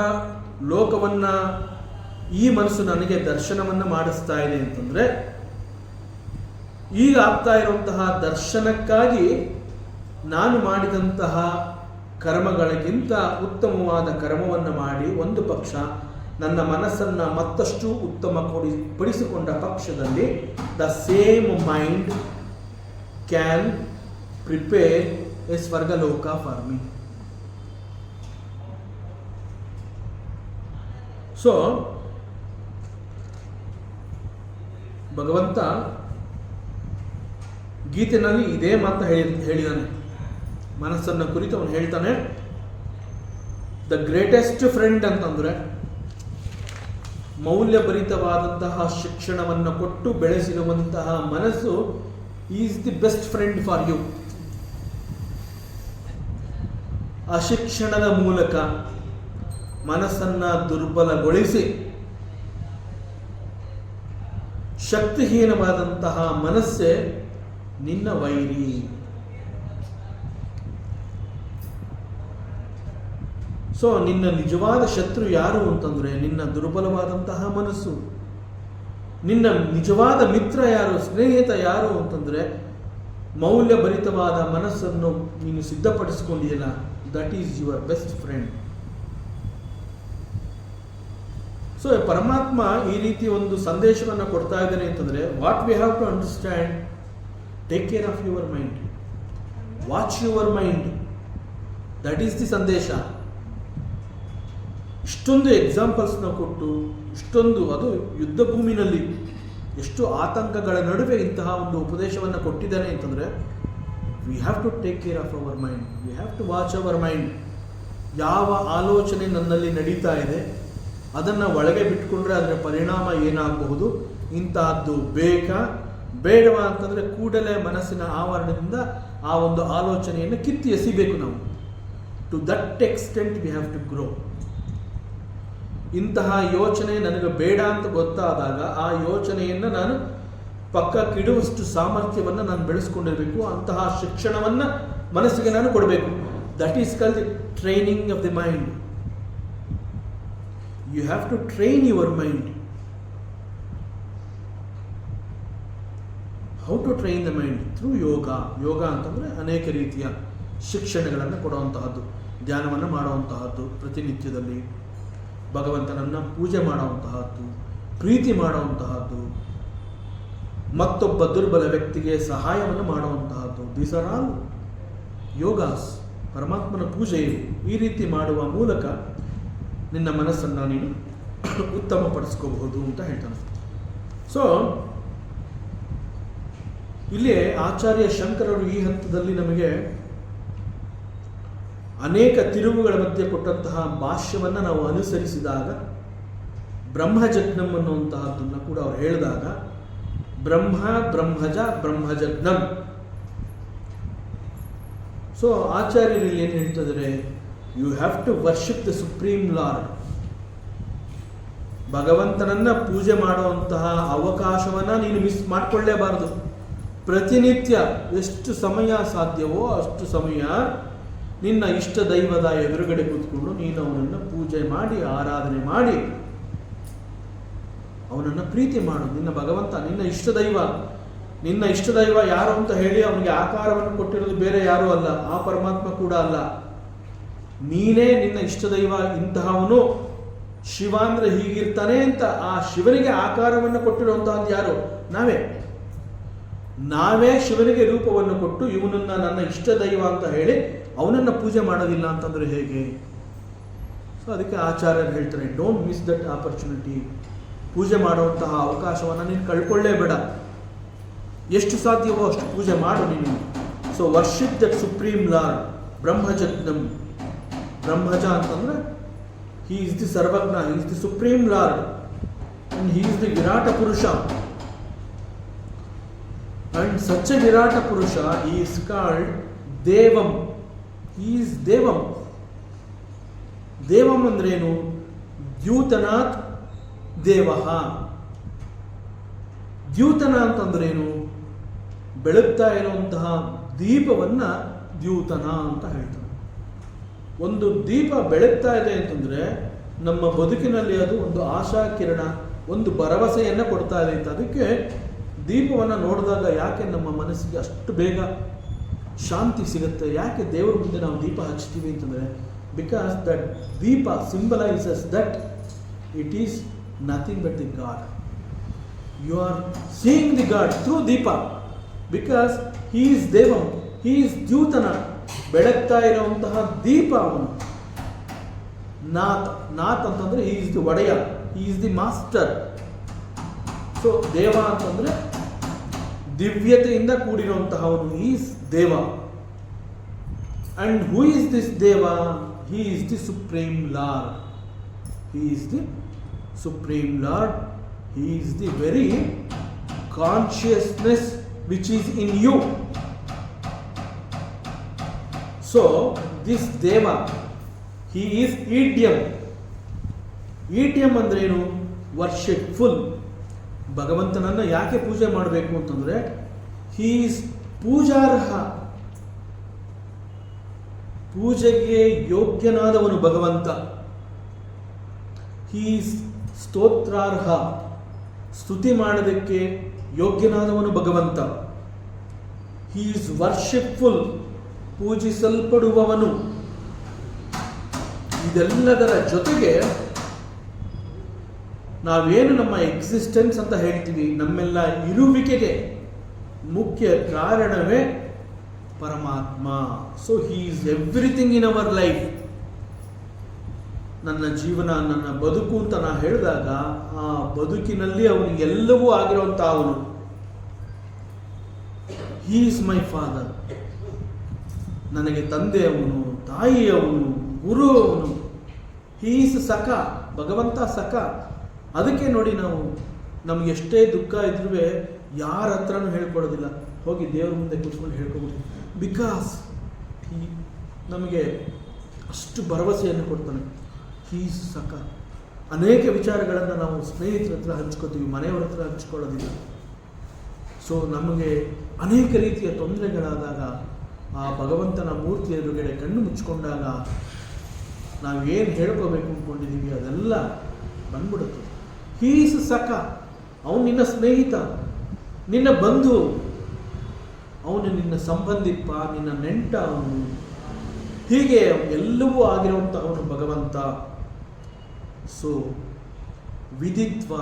[SPEAKER 1] ಲೋಕವನ್ನು ಈ ಮನಸ್ಸು ನನಗೆ ದರ್ಶನವನ್ನು ಮಾಡಿಸ್ತಾ ಇದೆ ಅಂತಂದರೆ, ಈಗ ಆಗ್ತಾ ಇರುವಂತಹ ದರ್ಶನಕ್ಕಾಗಿ ನಾನು ಮಾಡಿದಂತಹ ಕರ್ಮಗಳಿಗಿಂತ ಉತ್ತಮವಾದ ಕರ್ಮವನ್ನು ಮಾಡಿ ಒಂದು ಪಕ್ಷ ನನ್ನ ಮನಸ್ಸನ್ನು ಮತ್ತಷ್ಟು ಪಡಿಸಿಕೊಂಡ ಪಕ್ಷದಲ್ಲಿ the same mind can prepare a ಸ್ವರ್ಗಲೋಕ ಫಾರ್ ಮೀ. ಸೊ ಭಗವಂತ ಗೀತೆನಲ್ಲಿ ಇದೇ ಮಾತು ಹೇಳಿದಾನೆ. ಮನಸ್ಸನ್ನು ಕುರಿತು ಅವನು ಹೇಳ್ತಾನೆ, ದ ಗ್ರೇಟೆಸ್ಟ್ ಫ್ರೆಂಡ್ ಅಂತಂದರೆ ಮೌಲ್ಯಭರಿತವಾದಂತಹ ಶಿಕ್ಷಣವನ್ನು ಕೊಟ್ಟು ಬೆಳೆಸಿರುವಂತಹ ಮನಸ್ಸು is the best friend for you. ಅಶಿಕ್ಷಣದ ಮೂಲಕ ಮನಸ್ಸನ್ನು ದುರ್ಬಲಗೊಳಿಸಿ ಶಕ್ತಿಹೀನವಾದಂತಹ ಮನಸ್ಸೇ ನಿನ್ನ ವೈರಿ. ಸೊ ನಿನ್ನ ನಿಜವಾದ ಶತ್ರು ಯಾರು ಅಂತಂದರೆ ನಿನ್ನ ದುರ್ಬಲವಾದಂತಹ ಮನಸ್ಸು. ನಿನ್ನ ನಿಜವಾದ ಮಿತ್ರ ಯಾರು, ಸ್ನೇಹಿತ ಯಾರು ಅಂತಂದರೆ ಮೌಲ್ಯಭರಿತವಾದ ಮನಸ್ಸನ್ನು ನೀನು ಸಿದ್ಧಪಡಿಸಿಕೊಂಡಿಯಲ್ಲ, that is your best friend. So ಪರಮಾತ್ಮ ಈ ರೀತಿ ಒಂದು ಸಂದೇಶವನ್ನು ಕೊಡ್ತಾ ಇದ್ದಾನೆ ಅಂತಂದರೆ what we have to understand, take care of your mind, watch your mind, that is the ಸಂದೇಶ. ಇಷ್ಟೊಂದು ಎಕ್ಸಾಂಪಲ್ಸ್ನ ಕೊಟ್ಟು, ಇಷ್ಟೊಂದು, ಅದು ಯುದ್ಧ ಭೂಮಿನಲ್ಲಿ ಎಷ್ಟು ಆತಂಕಗಳ ನಡುವೆ ಇಂತಹ ಒಂದು ಉಪದೇಶವನ್ನು ಕೊಟ್ಟಿದ್ದಾನೆ ಅಂತಂದರೆ we have to take care of our mind, we have to watch our mind. ಯಾವ ಆಲೋಚನೆ ನನ್ನಲ್ಲಿ ನಡೀತಾ ಇದೆ ಅದನ್ನು ಒಳಗೆ ಬಿಟ್ಕೊಂಡ್ರೆ ಅದರ ಪರಿಣಾಮ ಏನಾಗಬಹುದು, ಇಂತಹದ್ದು ಬೇಕಾ ಬೇಡವಾ ಅಂತಂದರೆ ಕೂಡಲೇ ಮನಸ್ಸಿನ ಆವರಣದಿಂದ ಆ ಒಂದು ಆಲೋಚನೆಯನ್ನು ಕಿತ್ತಿ ಎಸಿಬೇಕು ನಾವು. To that extent we have to grow. ಇಂತಹ ಯೋಚನೆ ನನಗೆ ಬೇಡ ಅಂತ ಗೊತ್ತಾದಾಗ ಆ ಯೋಚನೆಯನ್ನು ನಾನು ಪಕ್ಕಕ್ಕಿಡುವಷ್ಟು ಸಾಮರ್ಥ್ಯವನ್ನು ನಾನು ಬೆಳೆಸ್ಕೊಂಡಿರಬೇಕು. ಅಂತಹ ಶಿಕ್ಷಣವನ್ನು ಮನಸ್ಸಿಗೆ ನಾನು ಕೊಡಬೇಕು. That is called the training of the mind. You have to train your mind. How to train the mind? Through yoga. Yoga ಅಂತಂದರೆ ಅನೇಕ ರೀತಿಯ ಶಿಕ್ಷಣಗಳನ್ನು ಕೊಡುವಂತಹದ್ದು, ಧ್ಯಾನವನ್ನು ಮಾಡುವಂತಹದ್ದು, ಪ್ರತಿನಿತ್ಯದಲ್ಲಿ ಭಗವಂತನನ್ನು ಪೂಜೆ ಮಾಡುವಂತಹದ್ದು, ಪ್ರೀತಿ ಮಾಡುವಂತಹದ್ದು, ಮತ್ತೊಬ್ಬ ದುರ್ಬಲ ವ್ಯಕ್ತಿಗೆ ಸಹಾಯವನ್ನು ಮಾಡುವಂತಹದ್ದು. These are all yogas. ಪರಮಾತ್ಮನ ಪೂಜೆ. ಈ ರೀತಿ ಮಾಡುವ ಮೂಲಕ ನಿನ್ನ ಮನಸ್ಸನ್ನು ನೀನು ಉತ್ತಮಪಡಿಸ್ಕೋಬಹುದು ಅಂತ ಹೇಳ್ತಾನೆ. ಸೊ ಇಲ್ಲಿ ಆಚಾರ್ಯ ಶಂಕರರು ಈ ಹಂತದಲ್ಲಿ ನಮಗೆ ಅನೇಕ ತಿರುವುಗಳ ಮಧ್ಯೆ ಕೊಟ್ಟಂತಹ ಭಾಷ್ಯವನ್ನು ನಾವು ಅನುಸರಿಸಿದಾಗ, ಬ್ರಹ್ಮಜಜ್ಞಂ ಅನ್ನುವಂತಹದ್ದನ್ನು ಕೂಡ ಅವರು ಹೇಳಿದಾಗ, ಬ್ರಹ್ಮ ಬ್ರಹ್ಮಜ ಬ್ರಹ್ಮಜಜ್ಞಂ. ಸೊ ಆಚಾರ್ಯರಲ್ಲಿ ಏನು ಹೇಳ್ತಿದ್ದಾರೆ? You have to worship the supreme lord. ಭಗವಂತನನ್ನ ಪೂಜೆ ಮಾಡುವಂತಹ ಅವಕಾಶವನ್ನು ನೀನು ಮಿಸ್ ಮಾಡಿಕೊಳ್ಳೇಬಾರದು. ಪ್ರತಿನಿತ್ಯ ಎಷ್ಟು ಸಮಯ ಸಾಧ್ಯವೋ ಅಷ್ಟು ಸಮಯ ನಿನ್ನ ಇಷ್ಟ ದೈವದ ಎದುರುಗಡೆ ಕೂತ್ಕೊಂಡು ನೀನು ಅವನನ್ನು ಪೂಜೆ ಮಾಡಿ, ಆರಾಧನೆ ಮಾಡಿ, ಅವನನ್ನು ಪ್ರೀತಿ ಮಾಡು. ನಿನ್ನ ಭಗವಂತ ನಿನ್ನ ಇಷ್ಟ ದೈವ. ನಿನ್ನ ಇಷ್ಟ ದೈವ ಯಾರು ಅಂತ ಹೇಳಿ ಅವನಿಗೆ ಆಕಾರವನ್ನು ಕೊಟ್ಟಿರೋದು ಬೇರೆ ಯಾರೂ ಅಲ್ಲ, ಆ ಪರಮಾತ್ಮ ಕೂಡ ಅಲ್ಲ. ನೀನೇ ನಿನ್ನ ಇಷ್ಟ ದೈವ. ಇಂತಹವನು ಶಿವ ಅಂದ್ರೆ ಹೀಗಿರ್ತಾನೆ ಅಂತ ಆ ಶಿವನಿಗೆ ಆಕಾರವನ್ನು ಕೊಟ್ಟಿರುವಂತಹದ್ದು ಯಾರು? ನಾವೇ ಶಿವನಿಗೆ ರೂಪವನ್ನು ಕೊಟ್ಟು ಇವನನ್ನ ನನ್ನ ಇಷ್ಟ ದೈವ ಅಂತ ಹೇಳಿ ಅವನನ್ನು ಪೂಜೆ ಮಾಡೋದಿಲ್ಲ ಅಂತಂದ್ರೆ ಹೇಗೆ? ಸೊ ಅದಕ್ಕೆ ಆಚಾರ್ಯರು ಹೇಳ್ತಾರೆ, ಡೋಂಟ್ ಮಿಸ್ ದಟ್ ಆಪರ್ಚುನಿಟಿ. ಪೂಜೆ ಮಾಡುವಂತಹ ಅವಕಾಶವನ್ನು ನೀನು ಕಳ್ಕೊಳ್ಳೇಬೇಡ. ಎಷ್ಟು ಸಾಧ್ಯವೋ ಅಷ್ಟು ಪೂಜೆ ಮಾಡು ನೀನು. So worship that supreme lord. ಬ್ರಹ್ಮಜಜ್ಞಂ. ಬ್ರಹ್ಮಜ ಅಂತಂದ್ರೆ ಹಿ ಇಸ್ ದಿ ಸರ್ವಜ್ಞ, he is the supreme lord, and he is the ವಿರಾಟ ಪುರುಷ. ಅಂಡ್ ಸಚ್ ಎ ವಿರಾಟ ಪುರುಷ ಹಿ ಇಸ್ ಕಾಲ್ಡ್ ದೇವಂ. ಹಿ ಇಸ್ ದೇವಂ. ದೇವಂ ಅಂದ್ರೇನು? ದ್ಯೂತನಾಥ್ ದೇವಃ. ದ್ಯೂತನ ಅಂತಂದ್ರೇನು? ಬೆಳಗ್ತಾ ಇರುವಂತಹ ದೀಪವನ್ನ ದ್ಯೂತನ ಅಂತ ಹೇಳ್ತಾರೆ. ಒಂದು ದೀಪ ಬೆಳಗ್ತಾ ಇದೆ ಅಂತಂದ್ರೆ ನಮ್ಮ ಬದುಕಿನಲ್ಲಿ ಅದು ಒಂದು ಆಶಾ ಕಿರಣ, ಒಂದು ಭರವಸೆಯನ್ನು ಕೊಡ್ತಾ ಇದೆ ಅಂತ. ಅದಕ್ಕೆ ದೀಪವನ್ನು ನೋಡಿದಾಗ ಯಾಕೆ ನಮ್ಮ ಮನಸ್ಸಿಗೆ ಅಷ್ಟು ಬೇಗ ಶಾಂತಿ ಸಿಗುತ್ತೆ? ಯಾಕೆ ದೇವರ ಮುಂದೆ ನಾವು ದೀಪ ಹಚ್ತೀವಿ ಅಂತಂದರೆ, ಬಿಕಾಸ್ ದಟ್ ದೀಪ symbolizes that it is nothing but the god. You are seeing the god through ದೀಪ, ಬಿಕಾಸ್ ಹಿ ಈಸ್ ದೇವಂ, ಹಿ ಈಸ್ ದ್ಯೂತನ. ಬೆಳಗ್ತಾ ಇರುವಂತಹ ದೀಪ ಅವನು. ನಾಥ್ ಅಂತಂದ್ರೆ ಹಿ ಈಸ್ ದಿ ಒಡೆಯ, he is the master. So ದೇವ ಅಂತಂದ್ರೆ ದಿವ್ಯತೆಯಿಂದ ಕೂಡಿರುವಂತಹವನು ಈಸ್ ದೇವ. ಅಂಡ್ ಹೂ ಈಸ್ ದಿಸ್ ದೇವ? He is the supreme lord. He is the supreme lord. He is the very consciousness which is in you. So this ದೇವ, he is ಈಡ್ಯಂ. ಈಡ್ಯಂ ಅಂದ್ರೇನು? ವರ್ಷಿಪ್ಫುಲ್. ಭಗವಂತನನ್ನು ಯಾಕೆ ಪೂಜೆ ಮಾಡಬೇಕು ಅಂತಂದರೆ, ಹಿ ಈಸ್ ಪೂಜಾರ್ಹ. ಪೂಜೆಗೆ ಯೋಗ್ಯನಾದವನು ಭಗವಂತ. ಹೀಸ್ ಸ್ತೋತ್ರಾರ್ಹ, ಸ್ತುತಿ ಮಾಡೋದಕ್ಕೆ ಯೋಗ್ಯನಾದವನು ಭಗವಂತ. ಹೀಸ್ ವರ್ಷಿಪ್ಫುಲ್, ಪೂಜಿಸಲ್ಪಡುವವನು. ಇದೆಲ್ಲದರ ಜೊತೆಗೆ ನಾವೇನು ನಮ್ಮ ಎಕ್ಸಿಸ್ಟೆನ್ಸ್ ಅಂತ ಹೇಳ್ತೀವಿ, ನಮ್ಮೆಲ್ಲ ಇರುವಿಕೆಗೆ ಮುಖ್ಯ ಕಾರಣವೇ ಪರಮಾತ್ಮ. So he is everything in our life. ನನ್ನ ಜೀವನ, ನನ್ನ ಬದುಕು ಅಂತ ನಾ ಹೇಳಿದಾಗ ಆ ಬದುಕಿನಲ್ಲಿ ಅವನಿಗೆ ಎಲ್ಲವೂ ಆಗಿರುವಂಥ ಅವನು. ಹೀ ಈಸ್ ಮೈ ಫಾದರ್, ನನಗೆ ತಂದೆ ಅವನು, ತಾಯಿ ಅವನು, ಗುರು ಅವನು. ಹೀ ಈಸ್ ಸಖ, ಭಗವಂತ ಸಖ. ಅದಕ್ಕೆ ನೋಡಿ, ನಾವು ನಮ್ಗೆ ಎಷ್ಟೇ ದುಃಖ ಇದ್ರೂ ಯಾರ ಹತ್ರನೂ ಹೇಳ್ಕೊಡೋದಿಲ್ಲ, ಹೋಗಿ ದೇವ್ರ ಮುಂದೆ ಕೂತ್ಕೊಂಡು ಹೇಳ್ಕೊಬೋದು. ಬಿಕಾಸ್ ನಮಗೆ ಅಷ್ಟು ಭರವಸೆಯನ್ನು ಕೊಡ್ತಾನೆ. ಹೀಸ್ ಸಖ. ಅನೇಕ ವಿಚಾರಗಳನ್ನು ನಾವು ಸ್ನೇಹಿತರ ಹತ್ರ ಹಂಚ್ಕೋತೀವಿ, ಮನೆಯವರ ಹತ್ರ ಹಂಚ್ಕೊಳ್ಳೋದಿಲ್ಲ. ಸೊ ನಮಗೆ ಅನೇಕ ರೀತಿಯ ತೊಂದರೆಗಳಾದಾಗ ಆ ಭಗವಂತನ ಮೂರ್ತಿ ಎದುರುಗಡೆ ಕಣ್ಣು ಮುಚ್ಚಿಕೊಂಡಾಗ ನಾವೇನು ಹೇಳ್ಕೋಬೇಕು ಅಂದ್ಕೊಂಡಿದ್ದೀವಿ ಅದೆಲ್ಲ ಬಂದ್ಬಿಡುತ್ತೆ. ಹೀಸ್ ಸಖ. ಅವನು ನಿನ್ನ ಸ್ನೇಹಿತ, ನಿನ್ನ ಬಂಧು, ಅವನು ನಿನ್ನ ಸಂಬಂಧಿಪ್ಪ, ನಿನ್ನ ನೆಂಟ ಅವನು. ಹೀಗೆ ಎಲ್ಲವೂ ಆಗಿರುವಂಥ ಅವನು ಭಗವಂತ. ಸೊ ವಿದಿತ್ವ,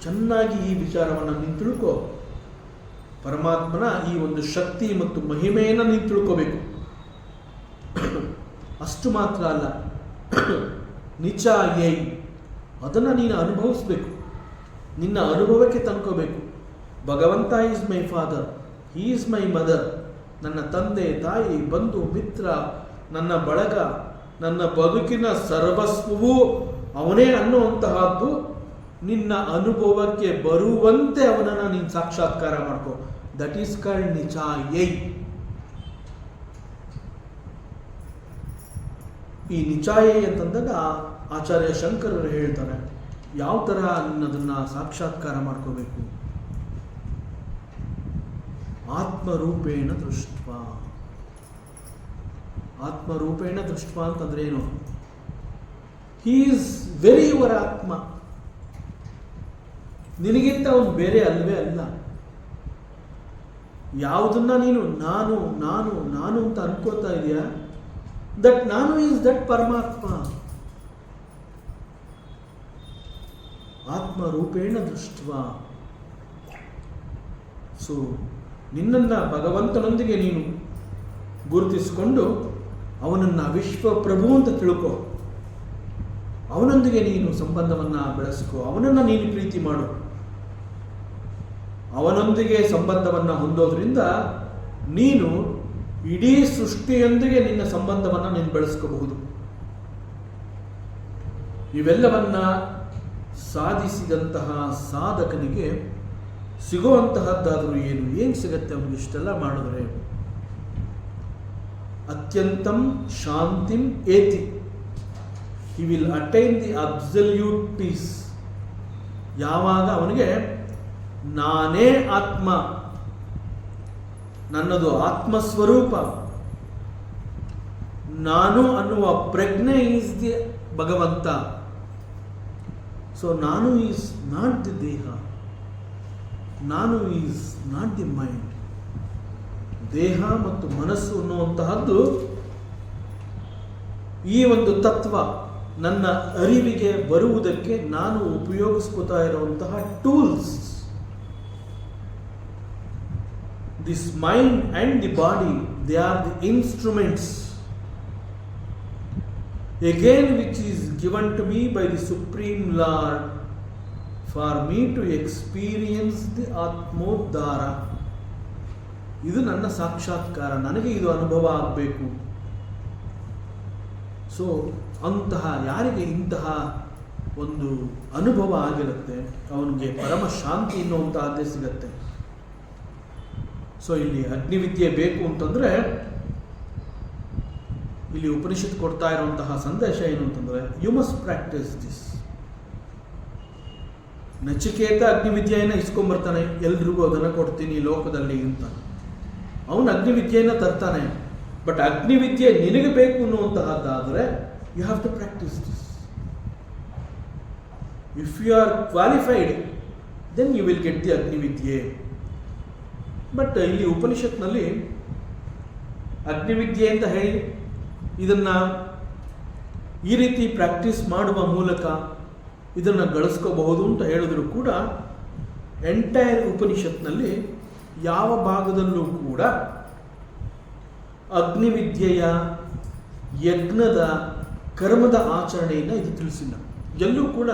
[SPEAKER 1] ಚೆನ್ನಾಗಿ ಈ ವಿಚಾರವನ್ನು ನೀನು ತಿಳ್ಕೊ. ಪರಮಾತ್ಮನ ಈ ಒಂದು ಶಕ್ತಿ ಮತ್ತು ಮಹಿಮೆಯನ್ನು ನೀನು ತಿಳ್ಕೋಬೇಕು. ಅಷ್ಟು ಮಾತ್ರ ಅಲ್ಲ, ನಿಚಾಯೈ, ಅದನ್ನು ನೀನು ಅನುಭವಿಸ್ಬೇಕು, ನಿನ್ನ ಅನುಭವಕ್ಕೆ ತಂದ್ಕೋಬೇಕು. ಭಗವಂತ is my father, he is my mother. ನನ್ನ ತಂದೆ, ತಾಯಿ, ಬಂಧು, ಮಿತ್ರ, ನನ್ನ ಬಳಗ, ನನ್ನ ಬದುಕಿನ ಸರ್ವಸ್ವವೂ ಅವನೇ ಅನ್ನುವಂತಹದ್ದು ನಿನ್ನ ಅನುಭವಕ್ಕೆ ಬರುವಂತೆ ಅವನನ್ನು ನೀನು ಸಾಕ್ಷಾತ್ಕಾರ ಮಾಡ್ಕೋ. ದಟ್ ಈಸ್ ಕಾಲ್ಡ್ ನಿಚಾಯೈ. ಈ ನಿಚಾಯೈ ಅಂತಂದಾಗ ಆಚಾರ್ಯ ಶಂಕರರು ಹೇಳ್ತಾರೆ, ಯಾವ ಥರ ಅದನ್ನು ಸಾಕ್ಷಾತ್ಕಾರ ಮಾಡ್ಕೋಬೇಕು. ಆತ್ಮರೂಪೇಣ ದೃಷ್ಟ. ಆತ್ಮರೂಪೇಣ ದೃಷ್ಟ ಅಂತಂದ್ರೆ ಏನು? ಹೀ ಈಸ್ ವೆರಿ ಯುವರ್ ಆತ್ಮ. ನಿನಗಿಂತ ಅವನು ಬೇರೆ ಅಲ್ವೇ ಅಲ್ಲ. ಯಾವುದನ್ನ ನೀನು ನಾನು ನಾನು ನಾನು ಅಂತ ಅನ್ಕೋತಾ ಇದೆಯಾ, ದಟ್ ನಾನು ಈಸ್ ದಟ್ ಪರಮಾತ್ಮ. ಆತ್ಮರೂಪೇಣ ದೃಷ್ಟ. ಸೊ ನಿನ್ನನ್ನು ಭಗವಂತನೊಂದಿಗೆ ನೀನು ಗುರುತಿಸಿಕೊಂಡು ಅವನನ್ನು ವಿಶ್ವಪ್ರಭು ಅಂತ ತಿಳ್ಕೊ. ಅವನೊಂದಿಗೆ ನೀನು ಸಂಬಂಧವನ್ನು ಬೆಳೆಸ್ಕೊ, ಅವನನ್ನು ನೀನು ಪ್ರೀತಿ ಮಾಡು. ಅವನೊಂದಿಗೆ ಸಂಬಂಧವನ್ನು ಹೊಂದೋದ್ರಿಂದ ನೀನು ಇಡೀ ಸೃಷ್ಟಿಯೊಂದಿಗೆ ನಿನ್ನ ಸಂಬಂಧವನ್ನು ನೀನು ಬೆಳೆಸ್ಕೋಬಹುದು. ಇವೆಲ್ಲವನ್ನ ಸಾಧಿಸಿದಂತಹ ಸಾಧಕನಿಗೆ ಸಿಗುವಂತಹದ್ದಾದರೂ ಏನು ಸಿಗತ್ತೆ ಅವನಿಗೆ ಇಷ್ಟೆಲ್ಲ ಮಾಡಿದ್ರೆ? ಅತ್ಯಂತಂ ಶಾಂತಿಂ ಏತಿ. He will attain the absolute peace. ಯಾವಾಗ ಅವನಿಗೆ ನಾನೇ ಆತ್ಮ, ನನ್ನದು ಆತ್ಮಸ್ವರೂಪ, ನಾನು ಅನ್ನುವ ಪ್ರಜ್ಞೆ ಈಸ್ ದಿ ಭಗವಂತ. ಸೊ ನಾನು ಈಸ್ ನಾಟ್ ದಿ ದೇಹ, ನಾನು ಈಸ್ ನಾಟ್ ದಿ ಮೈಂಡ್. ದೇಹ ಮತ್ತು ಮನಸ್ಸು ಅನ್ನುವಂತಹದ್ದು ಈ ಒಂದು ತತ್ವ ನನ್ನ ಅರಿವಿಗೆ ಬರುವುದಕ್ಕೆ ನಾನು ಉಪಯೋಗಿಸ್ಕೊತಾ ಇರುವಂತಹ tools. This mind and the body, they are the instruments again which is given to me by the Supreme Lord for me to experience the Atmodhara. ಇದು ನನ್ನ ಸಾಕ್ಷಾತ್ಕಾರ, ನನಗೆ ಇದು ಅನುಭವ ಆಗಬೇಕು. ಸೊ ಅಂತಹ ಯಾರಿಗೆ ಇಂತಹ ಒಂದು ಅನುಭವ ಆಗಿರುತ್ತೆ ಅವನಿಗೆ ಪರಮ ಶಾಂತಿ ಎನ್ನುವಂತಹದ್ದೇ ಸಿಗತ್ತೆ. ಸೊ ಇಲ್ಲಿ ಅಗ್ನಿವಿದ್ಯೆ ಬೇಕು ಅಂತಂದರೆ ಇಲ್ಲಿ ಉಪನಿಷತ್ ಕೊಡ್ತಾ ಇರುವಂತಹ ಸಂದೇಶ ಏನು ಅಂತಂದರೆ, you must practise this. Nachiketa ಅಗ್ನಿವಿದ್ಯೆಯನ್ನು ಇಸ್ಕೊಂಡ್ಬರ್ತಾನೆ, ಎಲ್ರಿಗೂ ಅದನ್ನು ಕೊಡ್ತೀನಿ ಲೋಕದಲ್ಲಿ ಅಂತ. ಅವನು ಅಗ್ನಿವಿದ್ಯೆಯನ್ನು ತರ್ತಾನೆ, ಬಟ್ ಅಗ್ನಿವಿದ್ಯೆ ನಿನಗೆ ಬೇಕು ಅನ್ನುವಂತಹದ್ದಾದರೆ you have to practise this. If you are qualified then you will get the ಅಗ್ನಿವಿದ್ಯೆ. ಬಟ್ ಇಲ್ಲಿ ಉಪನಿಷತ್ನಲ್ಲಿ ಅಗ್ನಿವಿದ್ಯೆ ಅಂತ ಹೇಳಿ ಇದನ್ನು ಈ ರೀತಿ ಪ್ರಾಕ್ಟೀಸ್ ಮಾಡುವ ಮೂಲಕ ಇದನ್ನು ಗಳಿಸ್ಕೋಬಹುದು ಅಂತ ಹೇಳಿದ್ರು ಕೂಡ ಎಂಟೈರ್ ಉಪನಿಷತ್ನಲ್ಲಿ ಯಾವ ಭಾಗದಲ್ಲೂ ಕೂಡ ಅಗ್ನಿವಿದ್ಯೆಯ ಯಜ್ಞದ ಕರ್ಮದ ಆಚರಣೆಯನ್ನು ಇದು ತಿಳಿಸಿಲ್ಲ. ಎಲ್ಲೂ ಕೂಡ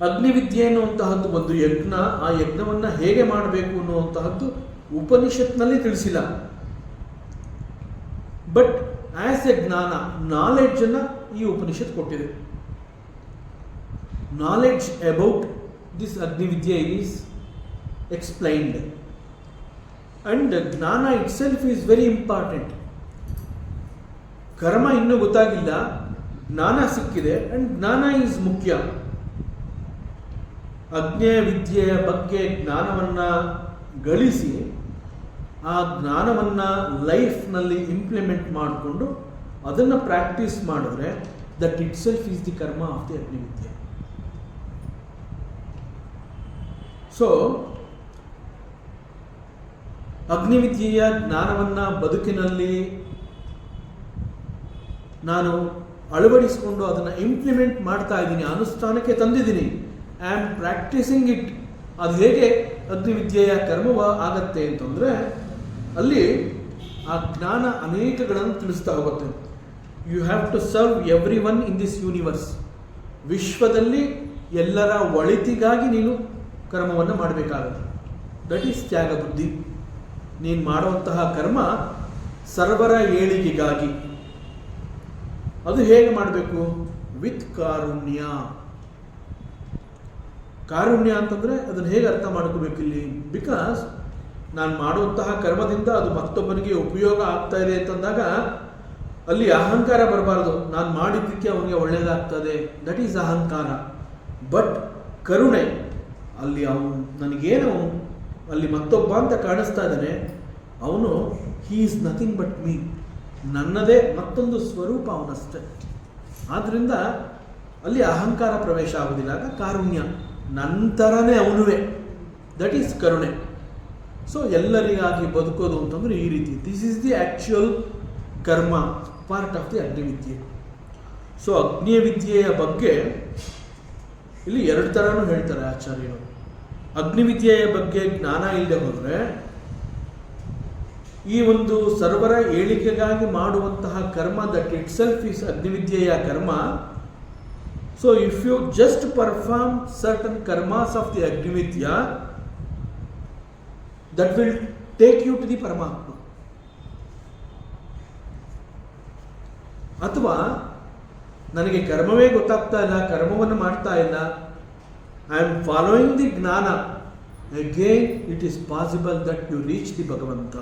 [SPEAKER 1] ಅಗ್ನಿವಿದ್ಯೆ ಅನ್ನುವಂತಹದ್ದು ಒಂದು ಯಜ್ಞ, ಆ ಯಜ್ಞವನ್ನು ಹೇಗೆ ಮಾಡಬೇಕು ಅನ್ನುವಂತಹದ್ದು ಉಪನಿಷತ್ನಲ್ಲಿ ತಿಳಿಸಿಲ್ಲ. ಬಟ್ ಆಸ್ ಎ ಜ್ಞಾನ, ನಾಲೆಡ್ಜನ್ನು ಈ ಉಪನಿಷತ್ ಕೊಟ್ಟಿದೆ. ನಾಲೆಡ್ಜ್ ಅಬೌಟ್ ದಿಸ್ ಅಗ್ನಿವಿದ್ಯೆ ಈಸ್ ಎಕ್ಸ್ಪ್ಲೈನ್ಡ್ ಅಂಡ್ ಜ್ಞಾನ itself is very important. ಕರ್ಮ ಇನ್ನೂ ಗೊತ್ತಾಗಿಲ್ಲ, ಜ್ಞಾನ ಸಿಕ್ಕಿದೆ ಅಂಡ್ ಜ್ಞಾನ ಈಸ್ ಮುಖ್ಯ. ಅಗ್ನಿವಿದ್ಯೆಯ ಬಗ್ಗೆ ಜ್ಞಾನವನ್ನು ಗಳಿಸಿ ಆ ಜ್ಞಾನವನ್ನು ಲೈಫ್ನಲ್ಲಿ ಇಂಪ್ಲಿಮೆಂಟ್ ಮಾಡಿಕೊಂಡು ಅದನ್ನು ಪ್ರಾಕ್ಟೀಸ್ ಮಾಡಿದ್ರೆ that itself is the ಕರ್ಮ ಆಫ್ ದಿ ಅಗ್ನಿವಿದ್ಯೆ. ಸೊ ಅಗ್ನಿವಿದ್ಯೆಯ ಜ್ಞಾನವನ್ನು ಬದುಕಿನಲ್ಲಿ ನಾನು ಅಳವಡಿಸಿಕೊಂಡು ಅದನ್ನು ಇಂಪ್ಲಿಮೆಂಟ್ ಮಾಡ್ತಾ ಇದ್ದೀನಿ, ಅನುಷ್ಠಾನಕ್ಕೆ ತಂದಿದ್ದೀನಿ. I am practising it. ಅದು ಹೇಗೆ ಅಗ್ನಿವಿದ್ಯೆಯ ಕರ್ಮವ ಆಗತ್ತೆ ಅಂತಂದರೆ ಅಲ್ಲಿ ಆ ಜ್ಞಾನ ಅನೇಕಗಳನ್ನು ತಿಳಿಸ್ತಾ ಹೋಗುತ್ತೆ. You have to serve every one in this universe. ವಿಶ್ವದಲ್ಲಿ ಎಲ್ಲರ ಒಳಿತಿಗಾಗಿ ನೀನು ಕರ್ಮವನ್ನು ಮಾಡಬೇಕಾಗುತ್ತೆ. ದಟ್ ಈಸ್ ತ್ಯಾಗ ಬುದ್ಧಿ. ನೀನು ಮಾಡುವಂತಹ ಕರ್ಮ ಸರ್ವರ ಏಳಿಗೆಗಾಗಿ. ಅದು ಹೇಗೆ ಮಾಡಬೇಕು? ವಿತ್ ಕಾರುಣ್ಯ. ಕಾರುಣ್ಯ ಅಂತಂದರೆ ಅದನ್ನು ಹೇಗೆ ಅರ್ಥ ಮಾಡ್ಕೋಬೇಕು ಇಲ್ಲಿ? ಬಿಕಾಸ್ ನಾನು ಮಾಡುವಂತಹ ಕರ್ಮದಿಂದ ಅದು ಮತ್ತೊಬ್ಬನಿಗೆ ಉಪಯೋಗ ಆಗ್ತಾ ಇದೆ ಅಂತಂದಾಗ ಅಲ್ಲಿ ಅಹಂಕಾರ ಬರಬಾರ್ದು. ನಾನು ಮಾಡಿದ್ದಕ್ಕೆ ಅವನಿಗೆ ಒಳ್ಳೆಯದಾಗ್ತದೆ, ದಟ್ ಈಸ್ ಅಹಂಕಾರ. ಬಟ್ ಕರುಣೆ, ಅಲ್ಲಿ ಅವನು ನನಗೇನು ಅಲ್ಲಿ ಮತ್ತೊಬ್ಬ ಅಂತ ಕಾಣಿಸ್ತಾ ಇದ್ದಾನೆ, ಅವನು he is nothing but me, ನನ್ನದೇ ಮತ್ತೊಂದು ಸ್ವರೂಪ ಅವನಷ್ಟೇ. ಆದ್ದರಿಂದ ಅಲ್ಲಿ ಅಹಂಕಾರ ಪ್ರವೇಶ ಆಗುವುದಿಲ್ಲ. ಆಗ ಕಾರುಣ್ಯ, ನಂತರನೇ ಅವನುವೇ, ದಟ್ ಈಸ್ ಕರುಣೆ. ಸೊ ಎಲ್ಲರಿಗಾಗಿ ಬದುಕೋದು ಅಂತಂದರೆ ಈ ರೀತಿ. ದಿಸ್ ಈಸ್ ದಿ ಆ್ಯಕ್ಚುಯಲ್ ಕರ್ಮ ಪಾರ್ಟ್ ಆಫ್ ದಿ ಅಗ್ನಿವಿದ್ಯೆ. ಸೊ ಅಗ್ನಿವಿದ್ಯೆಯ ಬಗ್ಗೆ ಇಲ್ಲಿ ಎರಡು ಥರನೂ ಹೇಳ್ತಾರೆ ಆಚಾರ್ಯರು. ಅಗ್ನಿವಿದ್ಯೆಯ ಬಗ್ಗೆ ಜ್ಞಾನ ಇಲ್ಲದೆ ಹೋದರೆ ಈ ಒಂದು ಸರ್ವರ ಏಳಿಗೆಗಾಗಿ ಮಾಡುವಂತಹ ಕರ್ಮ ದಟ್ ಇಟ್ ಸೆಲ್ಫ್ ಈಸ್ ಅಗ್ನಿವಿದ್ಯೆಯ ಕರ್ಮ. So if you just perform certain karmas of the ಅಗ್ನಿವಿದ್ಯ, that will take you to the ಪರಮಾತ್ಮ. ಅಥವಾ ನನಗೆ ಕರ್ಮವೇ ಗೊತ್ತಾಗ್ತಾ ಇಲ್ಲ, ಕರ್ಮವನ್ನು ಮಾಡ್ತಾ ಇಲ್ಲ, ಐ ಆಮ್ ಫಾಲೋಯಿಂಗ್ ದಿ ಜ್ಞಾನ, again it is possible that you reach the ಭಗವಂತ.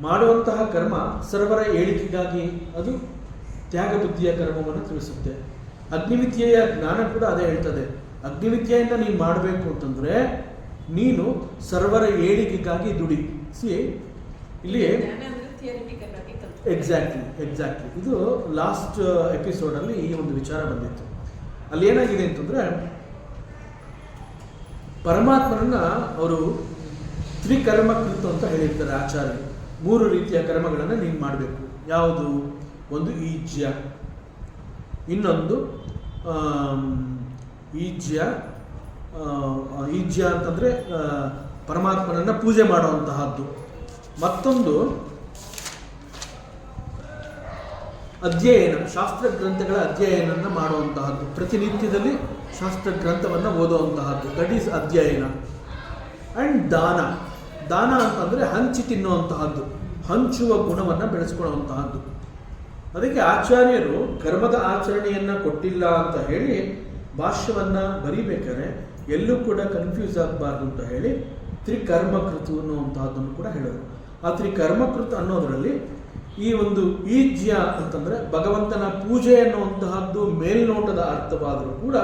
[SPEAKER 1] ಮಾಡುವಂತಹ ಕರ್ಮ ಸರ್ವರ ಏಳಿಗೆಗಾಗಿ ಅದು ತ್ಯಾಗ ಬುದ್ಧಿಯ ಕರ್ಮವನ್ನು ತಿಳಿಸುತ್ತೆ. ಅಗ್ನಿವಿದ್ಯೆಯ ಜ್ಞಾನ ಕೂಡ ಅದೇ ಹೇಳ್ತದೆ. ಅಗ್ನಿವಿದ್ಯೆಯನ್ನು ನೀನು ಮಾಡಬೇಕು ಅಂತಂದರೆ ನೀನು ಸರ್ವರ ಏಳಿಗೆಗಾಗಿ ದುಡಿ. ಸಿ ಇಲ್ಲಿ ಎಕ್ಸಾಕ್ಟ್ಲಿ ಇದು ಲಾಸ್ಟ್ ಎಪಿಸೋಡಲ್ಲಿ ಈ ಒಂದು ವಿಚಾರ ಬಂದಿತ್ತು. ಅಲ್ಲಿ ಏನಾಗಿದೆ ಅಂತಂದರೆ ಪರಮಾತ್ಮನನ್ನು ಅವರು ತ್ರಿಕರ್ಮಕೃತ ಅಂತ ಹೇಳಿರ್ತಾರೆ ಆಚಾರ್ಯರು. 3 ರೀತಿಯ ಕರ್ಮಗಳನ್ನು ನೀನು ಮಾಡಬೇಕು. ಯಾವುದು? ಒಂದು ಈಜ್ಯ, ಇನ್ನೊಂದು ಈಜ್ಯ ಅಂತಂದರೆ ಪರಮಾತ್ಮನನ್ನು ಪೂಜೆ ಮಾಡುವಂತಹದ್ದು, ಮತ್ತೊಂದು ಅಧ್ಯಯನ, ಶಾಸ್ತ್ರ ಗ್ರಂಥಗಳ ಅಧ್ಯಯನವನ್ನು ಮಾಡುವಂತಹದ್ದು, ಪ್ರತಿನಿತ್ಯದಲ್ಲಿ ಶಾಸ್ತ್ರ ಗ್ರಂಥವನ್ನು ಓದುವಂತಹದ್ದು, ದಟ್ ಈಸ್ ಅಧ್ಯಯನ. ಆ್ಯಂಡ್ ದಾನ. ದಾನ ಅಂತಂದರೆ ಹಂಚಿ ತಿನ್ನುವಂತಹದ್ದು, ಹಂಚುವ ಗುಣವನ್ನು ಬೆಳೆಸ್ಕೊಳ್ಳುವಂತಹದ್ದು. ಅದಕ್ಕೆ ಆಚಾರ್ಯರು ಕರ್ಮದ ಆಚರಣೆಯನ್ನು ಕೊಟ್ಟಿಲ್ಲ ಅಂತ ಹೇಳಿ ಭಾಷ್ಯವನ್ನು ಬರೀಬೇಕಾದ್ರೆ ಎಲ್ಲೂ ಕೂಡ ಕನ್ಫ್ಯೂಸ್ ಆಗಬಾರ್ದು ಅಂತ ಹೇಳಿ ತ್ರಿಕರ್ಮಕೃತ ಅನ್ನುವಂತಹದ್ದನ್ನು ಕೂಡ ಹೇಳೋರು. ಆ ತ್ರಿಕರ್ಮಕೃತ ಅನ್ನೋದರಲ್ಲಿ ಈ ಒಂದು ಈಜ್ಯ ಅಂತಂದರೆ ಭಗವಂತನ ಪೂಜೆ ಅನ್ನುವಂತಹದ್ದು ಮೇಲ್ನೋಟದ ಅರ್ಥವಾದರೂ ಕೂಡ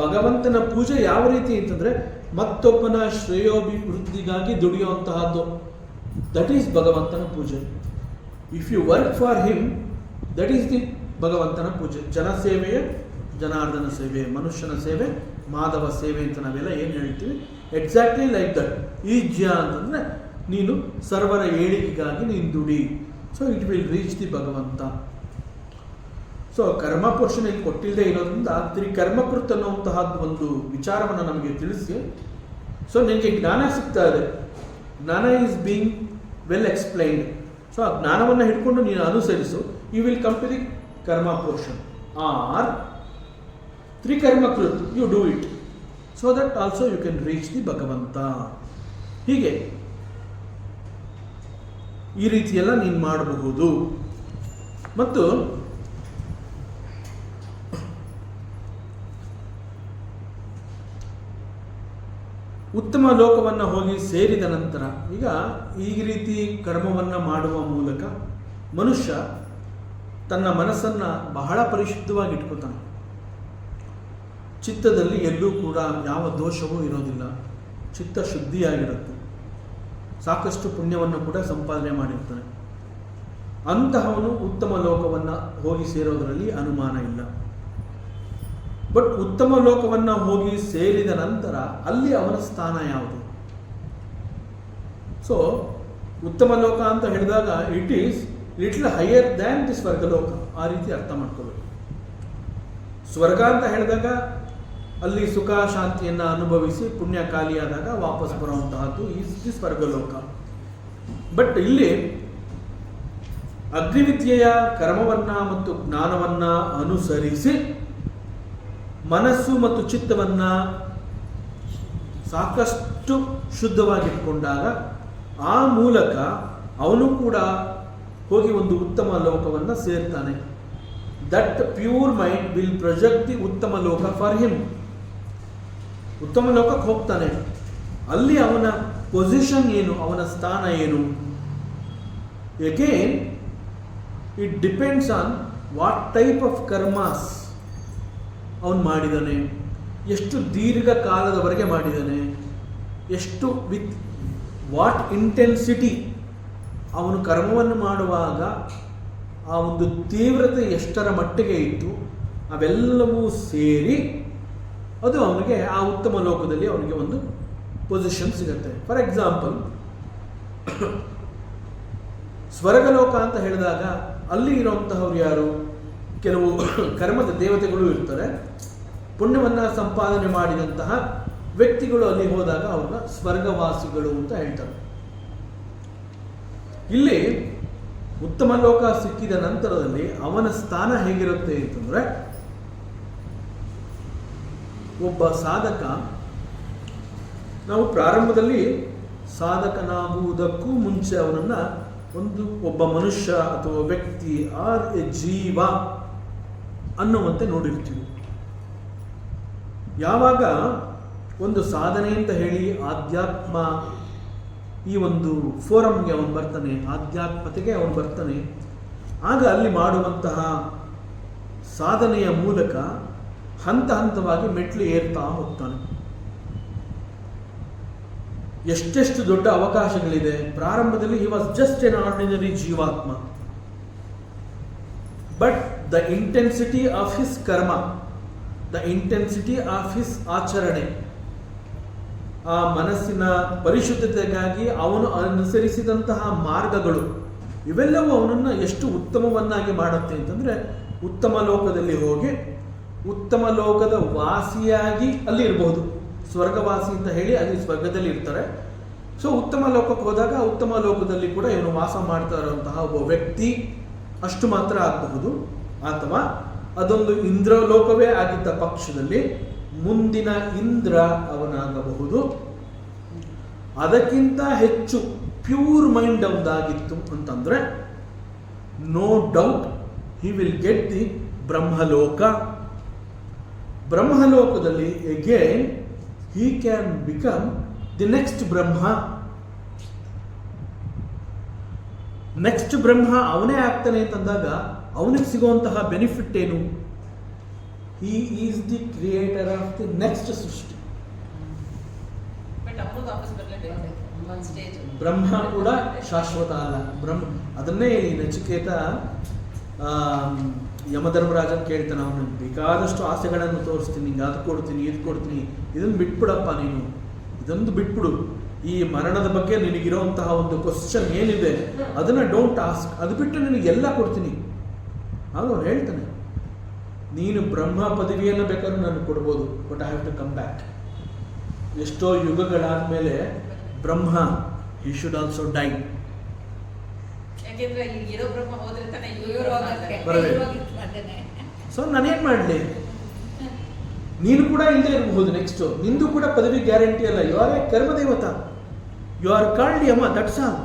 [SPEAKER 1] ಭಗವಂತನ ಪೂಜೆ ಯಾವ ರೀತಿ ಅಂತಂದರೆ ಮತ್ತೊಬ್ಬನ ಶ್ರೇಯೋಭಿವೃದ್ಧಿಗಾಗಿ ದುಡಿಯುವಂತಹದ್ದು, ದಟ್ ಈಸ್ ಭಗವಂತನ ಪೂಜೆ. If you work for him, that is the ಭಗವಂತನ ಪೂಜೆ. ಜನಸೇವೆಯೇ ಜನಾರ್ದನ ಸೇವೆ, ಮನುಷ್ಯನ ಸೇವೆ ಮಾಧವ ಸೇವೆ ಅಂತ ನಾವೆಲ್ಲ ಏನು ಹೇಳ್ತೀವಿ, ಎಕ್ಸಾಕ್ಟ್ಲಿ ಲೈಕ್ ದಟ್. ಈಜ್ಯ ಅಂತಂದರೆ ನೀನು ಸರ್ವರ ಏಳಿಗೆಗಾಗಿ ನೀನು ದುಡಿ. So it will reach the ಭಗವಂತ. ಸೊ ಕರ್ಮ ಪೋರ್ಷನ್ ಇಲ್ಲಿ ಕೊಟ್ಟಿಲ್ಲದೆ ಇರೋದ್ರಿಂದ ತ್ರಿಕರ್ಮಕೃತ್ ಅನ್ನುವಂತಹದ್ದು ಒಂದು ವಿಚಾರವನ್ನು ನಮಗೆ ತಿಳಿಸಿ, ಸೊ ನಿನಗೆ ಜ್ಞಾನ ಸಿಗ್ತಾ ಇದೆ. ಜ್ಞಾನ is being well explained. So ಆ ಜ್ಞಾನವನ್ನು ಹಿಡ್ಕೊಂಡು ನೀನು ಅನುಸರಿಸು, you will come to the ಕರ್ಮ ಪೋರ್ಷನ್. ಆರ್ ತ್ರಿಕರ್ಮಕೃತ್ you do it, so that also you can reach the ಭಗವಂತ. ಹೀಗೆ ಈ ರೀತಿಯೆಲ್ಲ ನೀನು ಮಾಡಬಹುದು. ಮತ್ತು ಉತ್ತಮ ಲೋಕವನ್ನು ಹೋಗಿ ಸೇರಿದ ನಂತರ, ಈಗ ಈ ರೀತಿ ಕರ್ಮವನ್ನು ಮಾಡುವ ಮೂಲಕ ಮನುಷ್ಯ ತನ್ನ ಮನಸ್ಸನ್ನು ಬಹಳ ಪರಿಶುದ್ಧವಾಗಿ ಇಟ್ಕೊತಾನೆ. ಚಿತ್ತದಲ್ಲಿ ಎಲ್ಲೂ ಕೂಡ ಯಾವ ದೋಷವೂ ಇರೋದಿಲ್ಲ, ಚಿತ್ತ ಶುದ್ಧಿಯಾಗಿರುತ್ತೆ. ಸಾಕಷ್ಟು ಪುಣ್ಯವನ್ನು ಕೂಡ ಸಂಪಾದನೆ ಮಾಡಿರ್ತಾನೆ. ಅಂತಹವನು ಉತ್ತಮ ಲೋಕವನ್ನು ಹೋಗಿ ಸೇರೋದರಲ್ಲಿ ಅನುಮಾನ ಇಲ್ಲ. ಬಟ್ ಉತ್ತಮ ಲೋಕವನ್ನು ಹೋಗಿ ಸೇರಿದ ನಂತರ ಅಲ್ಲಿ ಅವನ ಸ್ಥಾನ ಯಾವುದು? ಸೊ ಉತ್ತಮ ಲೋಕ ಅಂತ ಹೇಳಿದಾಗ it is little higher than the ಸ್ವರ್ಗಲೋಕ, ಆ ರೀತಿ ಅರ್ಥ ಮಾಡ್ಕೋಬೇಕು. ಸ್ವರ್ಗ ಅಂತ ಹೇಳಿದಾಗ ಅಲ್ಲಿ ಸುಖ ಶಾಂತಿಯನ್ನು ಅನುಭವಿಸಿ ಪುಣ್ಯ ಖಾಲಿಯಾದಾಗ ವಾಪಸ್ ಬರುವಂತಹದ್ದು ಈಸ್ ದಿ ಸ್ವರ್ಗಲೋಕ. ಬಟ್ ಇಲ್ಲಿ ಅಗ್ನಿವಿದ್ಯೆಯ ಕರ್ಮವನ್ನು ಮತ್ತು ಜ್ಞಾನವನ್ನು ಅನುಸರಿಸಿ ಮನಸ್ಸು ಮತ್ತು ಚಿತ್ತವನ್ನು ಸಾಕಷ್ಟು ಶುದ್ಧವಾಗಿಟ್ಕೊಂಡಾಗ ಆ ಮೂಲಕ ಅವನು ಕೂಡ ಹೋಗಿ ಒಂದು ಉತ್ತಮ ಲೋಕವನ್ನು ಸೇರ್ತಾನೆ. That pure mind will project the ಉತ್ತಮ ಲೋಕ ಫಾರ್ ಹಿಮ್. ಉತ್ತಮ ಲೋಕಕ್ಕೆ ಹೋಗ್ತಾನೆ, ಅಲ್ಲಿ ಅವನ ಪೊಸಿಷನ್ ಏನು, ಅವನ ಸ್ಥಾನ ಏನು? Again it depends on what type of karmas ಅವನು ಮಾಡಿದ್ದಾನೆ, ಎಷ್ಟು ದೀರ್ಘಕಾಲದವರೆಗೆ ಮಾಡಿದ್ದಾನೆ, ಎಷ್ಟು ವಿತ್ ವಾಟ್ ಇಂಟೆನ್ಸಿಟಿ ಅವನು ಕರ್ಮವನ್ನು ಮಾಡುವಾಗ ಆ ಒಂದು ತೀವ್ರತೆ ಎಷ್ಟರ ಮಟ್ಟಿಗೆ ಇತ್ತು, ಅವೆಲ್ಲವೂ ಸೇರಿ ಅದು ಅವನಿಗೆ ಆ ಉತ್ತಮ ಲೋಕದಲ್ಲಿ ಅವನಿಗೆ ಒಂದು ಪೊಸಿಷನ್ ಸಿಗುತ್ತೆ. ಫಾರ್ ಎಕ್ಸಾಂಪಲ್, ಸ್ವರ್ಗಲೋಕ ಅಂತ ಹೇಳಿದಾಗ ಅಲ್ಲಿ ಇರುವಂತಹವ್ರು ಯಾರು? ಕೆಲವು ಕರ್ಮದ ದೇವತೆಗಳು ಇರ್ತಾರೆ. ಪುಣ್ಯವನ್ನು ಸಂಪಾದನೆ ಮಾಡಿದಂತಹ ವ್ಯಕ್ತಿಗಳು ಅಲ್ಲಿ ಹೋದಾಗ ಅವ್ರನ್ನ ಸ್ವರ್ಗವಾಸಿಗಳು ಅಂತ ಹೇಳ್ತಾರೆ. ಇಲ್ಲಿ ಉತ್ತಮ ಲೋಕ ಸಿಕ್ಕಿದ ನಂತರದಲ್ಲಿ ಅವನ ಸ್ಥಾನ ಹೇಗಿರುತ್ತೆ ಅಂತಂದ್ರೆ, ಒಬ್ಬ ಸಾಧಕ, ನಾವು ಪ್ರಾರಂಭದಲ್ಲಿ ಸಾಧಕನಾಗುವುದಕ್ಕೂ ಮುಂಚೆ ಅವನನ್ನು ಒಬ್ಬ ಮನುಷ್ಯ ಅಥವಾ ವ್ಯಕ್ತಿ ಆರ್ ಎ ಜೀವ ಅನ್ನುವಂತೆ ನೋಡಿರ್ತೀವಿ. ಯಾವಾಗ ಒಂದು ಸಾಧನೆ ಅಂತ ಹೇಳಿ ಆಧ್ಯಾತ್ಮ ಈ ಒಂದು ಫೋರಮ್ಗೆ ಅವನು ಬರ್ತಾನೆ, ಆಧ್ಯಾತ್ಮತೆಗೆ ಅವನು ಬರ್ತಾನೆ, ಆಗ ಅಲ್ಲಿ ಮಾಡುವಂತಹ ಸಾಧನೆಯ ಮೂಲಕ ಹಂತ ಹಂತವಾಗಿ ಮೆಟ್ಲು ಏರ್ತಾ ಹೋಗ್ತಾನೆ. ಎಷ್ಟೆಷ್ಟು ದೊಡ್ಡ ಅವಕಾಶಗಳಿದೆ. ಪ್ರಾರಂಭದಲ್ಲಿ he was just an ordinary ಜೀವಾತ್ಮ, but the intensity of his ಕರ್ಮ, ದ ಇಂಟೆನ್ಸಿಟಿ ಆಫ್ ಹಿಸ್ ಆಚರಣೆ, ಆ ಮನಸ್ಸಿನ ಪರಿಶುದ್ಧತೆಗಾಗಿ ಅವನು ಅನುಸರಿಸಿದಂತಹ ಮಾರ್ಗಗಳು, ಇವೆಲ್ಲವೂ ಅವನನ್ನು ಎಷ್ಟು ಉತ್ತಮವನ್ನಾಗಿ ಮಾಡುತ್ತೆ ಅಂತಂದರೆ, ಉತ್ತಮ ಲೋಕದಲ್ಲಿ ಹೋಗಿ ಉತ್ತಮ ಲೋಕದ ವಾಸಿಯಾಗಿ ಅಲ್ಲಿ ಇರಬಹುದು. ಸ್ವರ್ಗವಾಸಿ ಅಂತ ಹೇಳಿ ಅಲ್ಲಿ ಸ್ವರ್ಗದಲ್ಲಿ ಇರ್ತಾರೆ. ಸೊ ಉತ್ತಮ ಲೋಕಕ್ಕೆ ಹೋದಾಗ ಉತ್ತಮ ಲೋಕದಲ್ಲಿ ಕೂಡ ಇವನು ವಾಸ ಮಾಡ್ತಾ ಇರುವಂತಹ ಒಬ್ಬ ವ್ಯಕ್ತಿ ಅಷ್ಟು ಮಾತ್ರ ಆಗಬಹುದು. ಅಥವಾ ಅದೊಂದು ಇಂದ್ರಲೋಕವೇ ಆಗಿದ್ದ ಪಕ್ಷದಲ್ಲಿ ಮುಂದಿನ ಇಂದ್ರ ಅವನಾಗಬಹುದು. ಅದಕ್ಕಿಂತ ಹೆಚ್ಚು ಪ್ಯೂರ್ ಮೈಂಡ್ ಅವನಾಗಿತ್ತು ಅಂತಂದ್ರೆ no doubt he will get the ಬ್ರಹ್ಮಲೋಕ. ಬ್ರಹ್ಮಲೋಕದಲ್ಲಿ again he can become the next Brahma. Next Brahma ಅವನೇ ಆಗ್ತಾನೆ ಅಂತಂದಾಗ ಅವನಿಗೆ ಸಿಗುವಂತಹ ಬೆನಿಫಿಟ್ ಏನು? he is the creator of the next ಸೃಷ್ಟಿ.
[SPEAKER 2] ವಾಪಸ್ ಬರಲೇಬೇಕು ಒಂದು ಸ್ಟೇಜ್.
[SPEAKER 1] ಬ್ರಹ್ಮ ಕೂಡ ಶಾಶ್ವತ ಅಲ್ಲ. ಅದನ್ನೇ ಈ ನಚಿಕೇತ ಯಮಧರ್ಮರಾಜನ್ ಕೇಳ್ತಾನೆ, ಅವನು ಬೇಕಾದಷ್ಟು ಆಸೆಗಳನ್ನು ತೋರಿಸ್ತೀನಿ, ನಿಂಗೆ ಅದು ಕೊಡ್ತೀನಿ, ಇದು ಕೊಡ್ತೀನಿ, ಇದನ್ನು ಬಿಟ್ಬಿಡಪ್ಪ ನೀನು, ಇದೊಂದು ಬಿಟ್ಬಿಡು, ಈ ಮರಣದ ಬಗ್ಗೆ ನಿನಗಿರೋಂತಹ ಒಂದು ಕ್ವಶನ್ ಏನಿದೆ ಅದನ್ನು ಡೋಂಟ್ ಆಸ್ಕ್, ಅದು ಬಿಟ್ಟು ನಿನಗೆ ಎಲ್ಲ ಕೊಡ್ತೀನಿ. ಆಗ ಅವ್ನು ಹೇಳ್ತಾನೆ, ನೀನು ಬ್ರಹ್ಮ ಪದವಿಯನ್ನು ಬೇಕಾದ್ರೂ ನನಗೆ ಕೊಡ್ಬೋದು, but I have to come back. ಎಷ್ಟೋ ಯುಗಗಳಾದಮೇಲೆ Brahma he should also die.
[SPEAKER 2] ಯಾಕೆಂದ್ರೆ ಇರೋ ಬ್ರಹ್ಮ ಹೋದ್ರೆ ತಾನೇ
[SPEAKER 1] ಸೊ ನಾನೇನ್ ಮಾಡಲಿ, ನೀನು ಕೂಡ ಇಲ್ಲದೆ ಇರಬಹುದು. ನೆಕ್ಸ್ಟ್ ನಿಂದು ಕೂಡ ಪದವಿ ಗ್ಯಾರಂಟಿ ಅಲ್ಲ. ಯು ಆರ್ ಎ ಕರ್ಮದೇವತ, you are called Yama, that's all.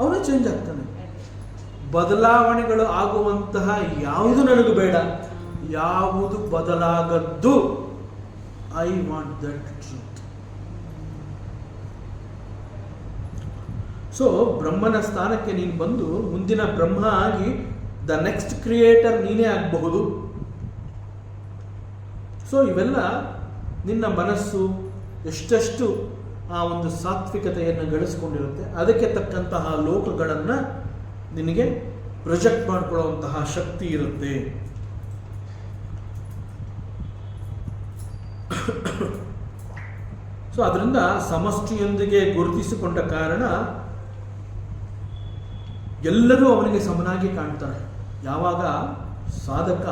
[SPEAKER 1] ಅವನು ಚೇಂಜ್ ಆಗ್ತಾನೆ. ಬದಲಾವಣೆಗಳು ಆಗುವಂತಹ ಯಾವುದು ನನಗೆ ಬೇಡ, ಯಾವುದು ಬದಲಾಗದ್ದು, I want that truth. So ಬ್ರಹ್ಮನ ಸ್ಥಾನಕ್ಕೆ ನೀನು ಬಂದು ಮುಂದಿನ ಬ್ರಹ್ಮ ಆಗಿ ದ ನೆಕ್ಸ್ಟ್ ಕ್ರಿಯೇಟರ್ ನೀನೇ ಆಗಬಹುದು. ಸೊ ಇವೆಲ್ಲ ನಿನ್ನ ಮನಸ್ಸು ಎಷ್ಟೆಷ್ಟು ಆ ಒಂದು ಸಾತ್ವಿಕತೆಯನ್ನು ಗಳಿಸ್ಕೊಂಡಿರುತ್ತೆ, ಅದಕ್ಕೆ ತಕ್ಕಂತಹ ಲೋಕಗಳನ್ನು ನಿನಗೆ ಪ್ರೊಜೆಕ್ಟ್ ಮಾಡಿಕೊಳ್ಳುವಂತಹ ಶಕ್ತಿ ಇರುತ್ತೆ. ಸೊ ಅದರಿಂದ ಸಮಷ್ಟಿಯೊಂದಿಗೆ ಗುರುತಿಸಿಕೊಂಡ ಕಾರಣ ಎಲ್ಲರೂ ಅವನಿಗೆ ಸಮನಾಗಿ ಕಾಣ್ತಾರೆ. ಯಾವಾಗ ಸಾಧಕ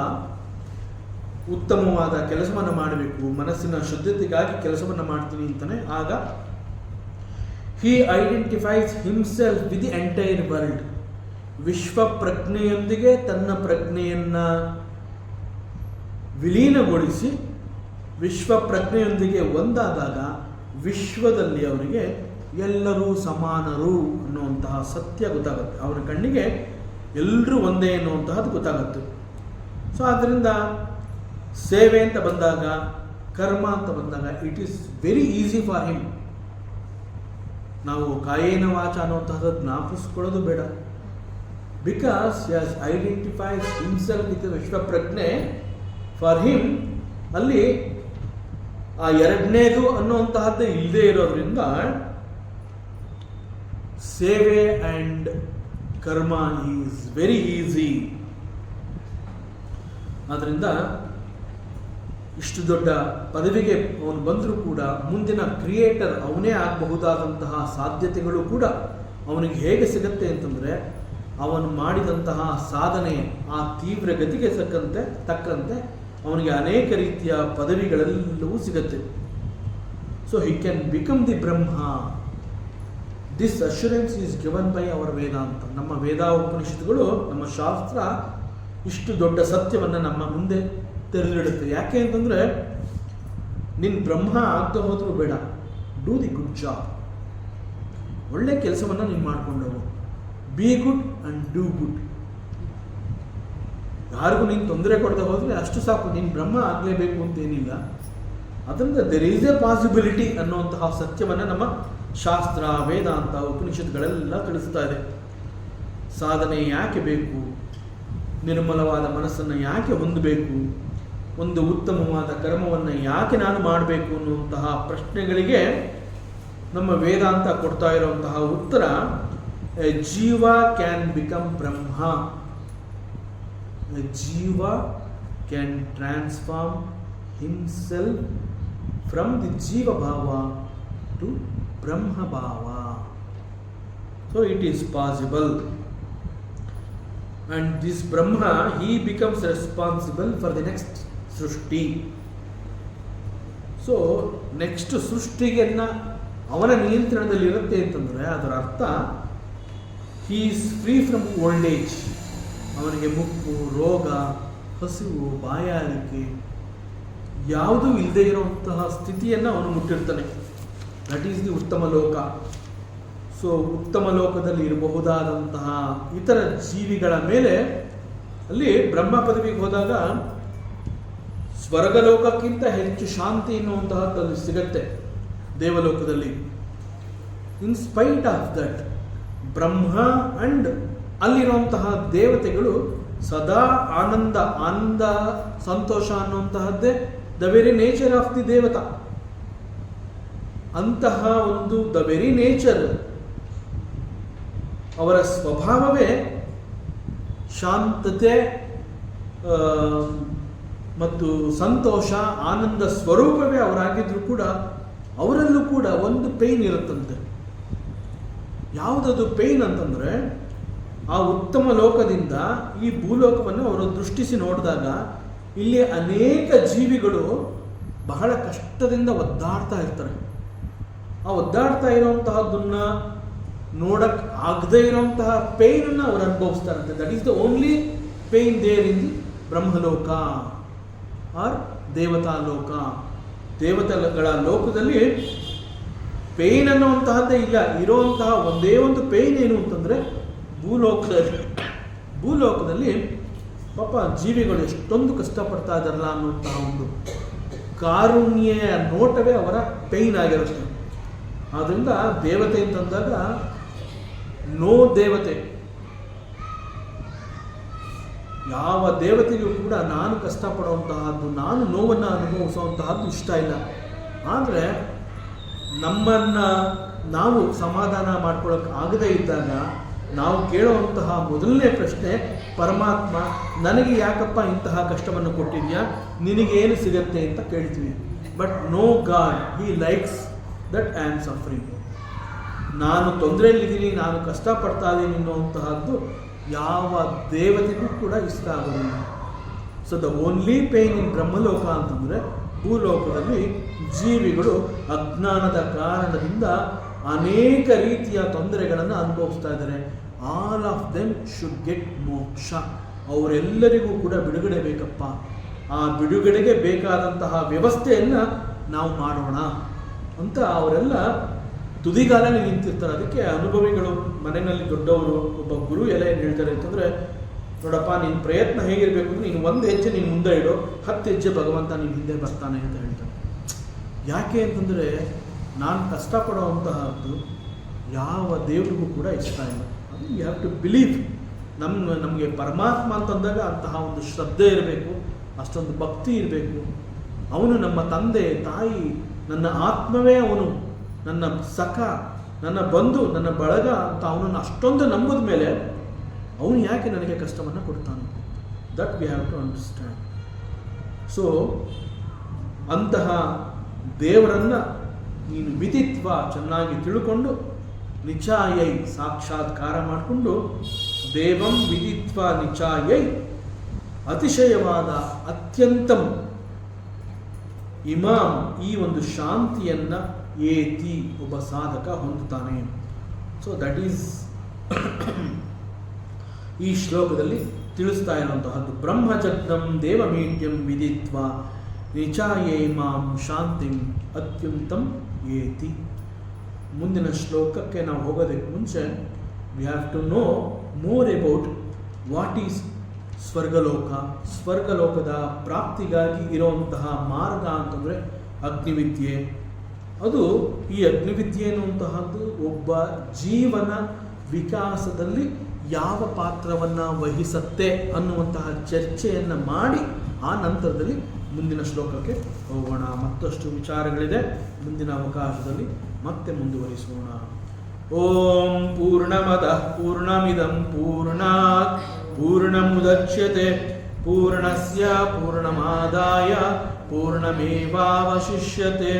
[SPEAKER 1] ಉತ್ತಮವಾದ ಕೆಲಸವನ್ನು ಮಾಡಬೇಕು, ಮನಸ್ಸಿನ ಶುದ್ಧತೆಗಾಗಿ ಕೆಲಸವನ್ನು ಮಾಡ್ತೀನಿ ಅಂತಾನೆ, ಆಗ he identifies himself with the entire world. ವಿಶ್ವ ಪ್ರಜ್ಞೆಯೊಂದಿಗೆ ತನ್ನ ಪ್ರಜ್ಞೆಯನ್ನು ವಿಲೀನಗೊಳಿಸಿ ವಿಶ್ವ ಪ್ರಜ್ಞೆಯೊಂದಿಗೆ ಒಂದಾದಾಗ ವಿಶ್ವದಲ್ಲಿ ಅವರಿಗೆ ಎಲ್ಲರೂ ಸಮಾನರು ಅನ್ನುವಂತಹ ಸತ್ಯ ಗೊತ್ತಾಗುತ್ತೆ. ಅವನ ಕಣ್ಣಿಗೆ ಎಲ್ಲರೂ ಒಂದೇ ಅನ್ನುವಂತಹದ್ದು ಗೊತ್ತಾಗುತ್ತೆ. ಸೊ ಆದ್ದರಿಂದ ಸೇವೆ ಅಂತ ಬಂದಾಗ, ಕರ್ಮ ಅಂತ ಬಂದಾಗ, it is very easy for him. ನಾವು ಕಾಯೇನ ವಾಚ ಅನ್ನುವಂತಹದ್ದು ಜ್ಞಾಪಿಸ್ಕೊಳ್ಳೋದು ಬೇಡ. Because he has identifies himself with ವಿಶ್ವ ಪ್ರಜ್ಞೆ. ಫಾರ್ ಹಿಮ್ ಅಲ್ಲಿ ಆ ಎರಡನೇದು ಅನ್ನುವಂತಹದ್ದು ಇಲ್ಲದೆ ಇರೋದ್ರಿಂದ ಸೇವೆ ಆ್ಯಂಡ್ ಕರ್ಮ ಈಸ್ ವೆರಿ ಈಸಿ. ಆದ್ದರಿಂದ ಇಷ್ಟು ದೊಡ್ಡ ಪದವಿಗೆ ಅವನು ಬಂದರೂ ಕೂಡ ಮುಂದಿನ ಕ್ರಿಯೇಟರ್ ಅವನೇ ಆಗಬಹುದಾದಂತಹ ಸಾಧ್ಯತೆಗಳು ಕೂಡ ಅವನಿಗೆ ಹೇಗೆ ಸಿಗುತ್ತೆ ಅಂತಂದರೆ, ಅವನು ಮಾಡಿದಂತಹ ಸಾಧನೆ ಆ ತೀವ್ರಗತಿಗೆ ತಕ್ಕಂತೆ ಅವನಿಗೆ ಅನೇಕ ರೀತಿಯ ಪದವಿಗಳೆಲ್ಲವೂ ಸಿಗುತ್ತೆ. So he can become the Brahma. This assurance is given by our Vedanta. ನಮ್ಮ ವೇದಾಪನಿಷತ್ತುಗಳು, ನಮ್ಮ ಶಾಸ್ತ್ರ ಇಷ್ಟು ದೊಡ್ಡ ಸತ್ಯವನ್ನು ನಮ್ಮ ಮುಂದೆ ತೆರೆದಿಡುತ್ತೆ. ಯಾಕೆ ಅಂತಂದರೆ, ನಿನ್ನ ಬ್ರಹ್ಮ ಆಗದೆ ಹೋದರೂ ಬೇಡ, ಡೂ ದಿ ಗುಡ್ ಜಾಬ್. ಒಳ್ಳೆ ಕೆಲಸವನ್ನು ನೀನು ಮಾಡಿಕೊಂಡವು. Be good and do good. ಯಾರಿಗೂ ನೀನು ತೊಂದರೆ ಕೊಡದೆ ಹೋದರೆ ಅಷ್ಟು ಸಾಕು, ನೀನು ಬ್ರಹ್ಮ ಆಗಲೇಬೇಕು ಅಂತೇನಿಲ್ಲ. ಅದರಿಂದ ದೆರ್ ಈಸ್ ಎ ಪಾಸಿಬಿಲಿಟಿ ಅನ್ನುವಂತಹ ಸತ್ಯವನ್ನು ನಮ್ಮ ಶಾಸ್ತ್ರ, ವೇದಾಂತ, ಉಪನಿಷತ್ಗಳೆಲ್ಲ ತಿಳಿಸ್ತಾ ಇದೆ. ಸಾಧನೆ ಯಾಕೆ ಬೇಕು, ನಿರ್ಮಲವಾದ ಮನಸ್ಸನ್ನು ಯಾಕೆ ಹೊಂದಬೇಕು, ಒಂದು ಉತ್ತಮವಾದ ಕರ್ಮವನ್ನು ಯಾಕೆ ನಾನು ಮಾಡಬೇಕು ಅನ್ನುವಂತಹ ಪ್ರಶ್ನೆಗಳಿಗೆ ನಮ್ಮ ವೇದಾಂತ ಕೊಡ್ತಾ ಇರುವಂತಹ ಉತ್ತರ, ಎ ಜೀವ ಕ್ಯಾನ್ ಬಿಕಮ್ ಬ್ರಹ್ಮ. ಎ ಜೀವ can transform himself from the ಜೀವ ಭಾವ ಟು ಬ್ರಹ್ಮ ಭಾವ. So it is possible. And this Brahma, he becomes responsible for the next ಸೃಷ್ಟಿ. ಸೊ ನೆಕ್ಸ್ಟ್ ಸೃಷ್ಟಿಗೆನ್ನ ಅವನ ನಿಯಂತ್ರಣದಲ್ಲಿ ಇರುತ್ತೆ ಅಂತಂದರೆ ಅದರ ಅರ್ಥ he is free from old age. ಅವನಿಗೆ ಮುಪ್ಪು, ರೋಗ, ಹಸಿವು, ಬಾಯಾರಿಕೆ ಯಾವುದೂ ಇಲ್ಲದೆ ಇರುವಂತಹ ಸ್ಥಿತಿಯನ್ನು ಅವನು ಮುಟ್ಟಿರ್ತಾನೆ. ದಟ್ ಈಸ್ ದಿ ಉತ್ತಮ ಲೋಕ. ಸೊ ಉತ್ತಮ ಲೋಕದಲ್ಲಿ ಇರಬಹುದಾದಂತಹ ಇತರ ಜೀವಿಗಳ ಮೇಲೆ ಅಲ್ಲಿ ಬ್ರಹ್ಮ ಪದವಿಗೆ ಹೋದಾಗ ಸ್ವರ್ಗಲೋಕಕ್ಕಿಂತ ಹೆಚ್ಚು ಶಾಂತಿ ಎನ್ನುವಂತಹದ್ದು ಅಲ್ಲಿ ಸಿಗತ್ತೆ ದೇವಲೋಕದಲ್ಲಿ. In spite of that, Brahma and ಅಲ್ಲಿರುವಂತಹ ದೇವತೆಗಳು ಸದಾ ಆನಂದ ಸಂತೋಷ ಅನ್ನುವಂತಹದ್ದೇ the very nature of the ದೇವತಾ. ಅಂತಹ ಒಂದು ದ ವೆರಿ ನೇಚರ್, ಅವರ ಸ್ವಭಾವವೇ ಶಾಂತತೆ ಮತ್ತು ಸಂತೋಷ, ಆನಂದ ಸ್ವರೂಪವೇ ಅವರಾಗಿದ್ರೂ ಕೂಡ ಅವರಲ್ಲೂ ಕೂಡ ಒಂದು ಪೇಯ್ನ್ ಇರುತ್ತಂತೆ. ಯಾವುದದು ಪೇಯ್ನ್ ಅಂತಂದರೆ, ಆ ಉತ್ತಮ ಲೋಕದಿಂದ ಈ ಭೂಲೋಕವನ್ನು ಅವರು ದೃಷ್ಟಿಸಿ ನೋಡಿದಾಗ ಇಲ್ಲಿ ಅನೇಕ ಜೀವಿಗಳು ಬಹಳ ಕಷ್ಟದಿಂದ ಒದ್ದಾಡ್ತಾ ಇರ್ತಾರೆ. ಆ ಒದ್ದಾಡ್ತಾ ಇರುವಂತಹದ್ದನ್ನು ನೋಡಕ್ಕೆ ಆಗದೇ ಇರುವಂತಹ ಪೇಯ್ನನ್ನು ಅವರು ಅನುಭವಿಸ್ತಾರಂತೆ. That is the only pain there in the ಬ್ರಹ್ಮಲೋಕ ಆರ್ ದೇವತಾ ಲೋಕ. ದೇವತೆಗಳ ಲೋಕದಲ್ಲಿ ಪೇಯ್ನ್ ಅನ್ನುವಂತಹದ್ದೇ ಇಲ್ಲ. ಇರುವಂತಹ ಒಂದೇ ಒಂದು ಪೇಯ್ನ್ ಏನು ಅಂತಂದರೆ, ಭೂಲೋಕದಲ್ಲಿ ಪಾಪ ಜೀವಿಗಳು ಎಷ್ಟೊಂದು ಕಷ್ಟಪಡ್ತಾ ಇದ್ದಾರಲ್ಲ ಅನ್ನುವಂತಹ ಒಂದು ಕಾರುಣ್ಯ ನೋಟವೇ ಅವರ ಪೇಯ್ನ್ ಆಗಿರುತ್ತೆ. ಆದ್ದರಿಂದ ದೇವತೆ ಅಂತಂದಾಗ ನೋ ದೇವತೆ, ಯಾವ ದೇವತೆಗೂ ಕೂಡ ನಾನು ಕಷ್ಟಪಡುವಂತಹದ್ದು, ನಾನು ನೋವನ್ನು ಅನುಭವಿಸುವಂತಹದ್ದು ಇಷ್ಟ ಇಲ್ಲ. ಆದರೆ ನಮ್ಮನ್ನು ನಾವು ಸಮಾಧಾನ ಮಾಡ್ಕೊಳ್ಳೋಕೆ ಆಗದೇ ಇದ್ದಾಗ ನಾವು ಕೇಳುವಂತಹ ಮೊದಲನೇ ಪ್ರಶ್ನೆ, ಪರಮಾತ್ಮ ನನಗೆ ಯಾಕಪ್ಪ ಇಂತಹ ಕಷ್ಟವನ್ನು ಕೊಟ್ಟಿದ್ಯಾ, ನಿನಗೇನು ಸಿಗತ್ತೆ ಅಂತ ಕೇಳ್ತೀವಿ. But no God, he likes that I am suffering. ನಾನು ತೊಂದರೆಯಲ್ಲಿದ್ದೀನಿ, ನಾನು ಕಷ್ಟಪಡ್ತಾ ಇದ್ದೀನಿ ಅನ್ನುವಂತಹದ್ದು ಯಾವ ದೇವತೆಗೂ ಕೂಡ ಇಷ್ಟ ಆಗೋದಿಲ್ಲ. ಸೊ ದ ಓನ್ಲಿ ಪೇಯ್ನ್ ಇನ್ ಬ್ರಹ್ಮಲೋಕ ಅಂತಂದರೆ, ಭೂಲೋಕದಲ್ಲಿ ಜೀವಿಗಳು ಅಜ್ಞಾನದ ಕಾರಣದಿಂದ ಅನೇಕ ರೀತಿಯ ತೊಂದರೆಗಳನ್ನು ಅನುಭವಿಸ್ತಾ ಇದ್ದಾರೆ. All of them should get ಮೋಕ್ಷ. ಅವರೆಲ್ಲರಿಗೂ ಕೂಡ ಬಿಡುಗಡೆ ಬೇಕಪ್ಪ. ಆ ಬಿಡುಗಡೆಗೆ ಬೇಕಾದಂತಹ ವ್ಯವಸ್ಥೆಯನ್ನು ನಾವು ಮಾಡೋಣ ಅಂತ ಅವರೆಲ್ಲ ತುದಿಗಾಲಲ್ಲಿ ನಿಂತಿರ್ತಾರೆ. ಅದಕ್ಕೆ ಅನುಭವಿಗಳು, ಮನೆಯಲ್ಲಿ ದೊಡ್ಡವರು, ಒಬ್ಬ ಗುರು ಎಲ್ಲ ಏನು ಹೇಳ್ತಾರೆ ಅಂತಂದರೆ, ನೋಡಪ್ಪ ನಿನ್ನ ಪ್ರಯತ್ನ ಹೇಗಿರಬೇಕು ಅಂದರೆ, ನೀನು ಒಂದು ಹೆಜ್ಜೆ ನೀನು ಮುಂದೆ ಇಡೋ, 10 ಹೆಜ್ಜೆ ಭಗವಂತ ನೀನು ಹಿಂದೆ ಬರ್ತಾನೆ ಅಂತ ಹೇಳ್ತಾರೆ. ಯಾಕೆ ಅಂತಂದರೆ, ನಾನು ಕಷ್ಟಪಡುವಂತಹದ್ದು ಯಾವ ದೇವರಿಗೂ ಕೂಡ ಇಷ್ಟ ಇಲ್ಲ. ಅದು ಯು ಹ್ಯಾವ್ ಟು ಬಿಲೀವ್. ನಮಗೆ ಪರಮಾತ್ಮ ಅಂತಂದಾಗ ಅಂತಹ ಒಂದು ಶ್ರದ್ಧೆ ಇರಬೇಕು, ಅಷ್ಟೊಂದು ಭಕ್ತಿ ಇರಬೇಕು. ಅವನು ನಮ್ಮ ತಂದೆ ತಾಯಿ, ನನ್ನ ಆತ್ಮವೇ ಅವನು, ನನ್ನ ಸಖ, ನನ್ನ ಬಂಧು, ನನ್ನ ಬಳಗ ಅಂತ ಅವನನ್ನು ಅಷ್ಟೊಂದು ನಂಬಿದ ಮೇಲೆ ಅವನು ಯಾಕೆ ನನಗೆ ಕಷ್ಟವನ್ನು ಕೊಡ್ತಾನೆ? That we have to understand. So ಅಂತಹ ದೇವರನ್ನು ನೀನು ವಿದಿತ್ವ ಚೆನ್ನಾಗಿ ತಿಳ್ಕೊಂಡು, ನಿಚಾಯೈ ಸಾಕ್ಷಾತ್ಕಾರ ಮಾಡಿಕೊಂಡು, ದೇವಂ ವಿದಿತ್ವ ನಿಚಾಯೈ ಅತಿಶಯವಾದ ಅತ್ಯಂತಂ ಇಮಾಂ, ಈ ಒಂದು ಶಾಂತಿಯನ್ನು ಏತಿ ಒಬ್ಬ ಸಾಧಕ ಹೊಂದುತ್ತಾನೆ. ಸೊ ದಟ್ ಈಸ್ ಈ ಶ್ಲೋಕದಲ್ಲಿ ತಿಳಿಸ್ತಾ ಇರುವಂತಹದ್ದು. ಬ್ರಹ್ಮಜಗ್ನಂ ದೇವಮೀಡ್ಯಂ ವಿದಿತ್ವ ನಿಚಾಯೇ ಮಾಂ ಶಾಂತಿಂ ಅತ್ಯಂತಂ ಏತಿ. ಮುಂದಿನ ಶ್ಲೋಕಕ್ಕೆ ನಾವು ಹೋಗೋದಕ್ಕೆ ಮುಂಚೆ we have to know more about what is ಸ್ವರ್ಗಲೋಕ. ಸ್ವರ್ಗಲೋಕದ ಪ್ರಾಪ್ತಿಗಾಗಿ ಇರುವಂತಹ ಮಾರ್ಗ ಅಂತಂದರೆ ಅಗ್ನಿವಿದ್ಯೆ. ಅದು ಈ ಅಗ್ನಿವಿದ್ಯೆ ಅನ್ನುವಂತಹದ್ದು ಒಬ್ಬ ಜೀವನ ವಿಕಾಸದಲ್ಲಿ ಯಾವ ಪಾತ್ರವನ್ನು ವಹಿಸುತ್ತೆ ಅನ್ನುವಂತಹ ಚರ್ಚೆಯನ್ನು ಮಾಡಿ ಆ ನಂತರದಲ್ಲಿ ಮುಂದಿನ ಶ್ಲೋಕಕ್ಕೆ ಹೋಗೋಣ. ಮತ್ತಷ್ಟು ವಿಚಾರಗಳಿದೆ, ಮುಂದಿನ ಅವಕಾಶದಲ್ಲಿ ಮತ್ತೆ ಮುಂದುವರಿಸೋಣ. ಓಂ ಪೂರ್ಣಮದಃ ಪೂರ್ಣಮಿದಂ ಪೂರ್ಣಾತ್ ಪೂರ್ಣಮುದಚ್ಯತೆ ಪೂರ್ಣಸ್ಯ ಪೂರ್ಣಮಾದಾಯ ಪೂರ್ಣಮೇವಾವಶಿಷ್ಯತೆ.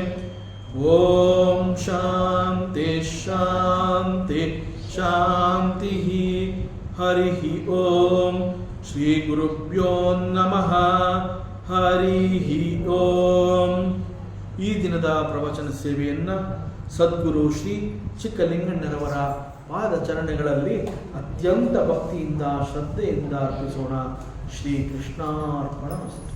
[SPEAKER 1] ಓಂ ಶಾಂತಿ ಶಾಂತಿ ಶಾಂತಿ. ಹರಿ ಓಂ ಶ್ರೀ ಗುರುಭ್ಯೋ ನಮಃ. ಹರಿ ಓಂ. ಈ ದಿನದ ಪ್ರವಚನ ಸೇವೆಯನ್ನು ಸದ್ಗುರು ಶ್ರೀ ಚಿಕ್ಕಲಿಂಗಣ್ಣನವರ ಪಾದಚರಣೆಗಳಲ್ಲಿ ಅತ್ಯಂತ ಭಕ್ತಿಯಿಂದ ಶ್ರದ್ಧೆಯಿಂದ ಅರ್ಪಿಸೋಣ. ಶ್ರೀ ಕೃಷ್ಣಾರ್ಪಣಮಸ್ತು.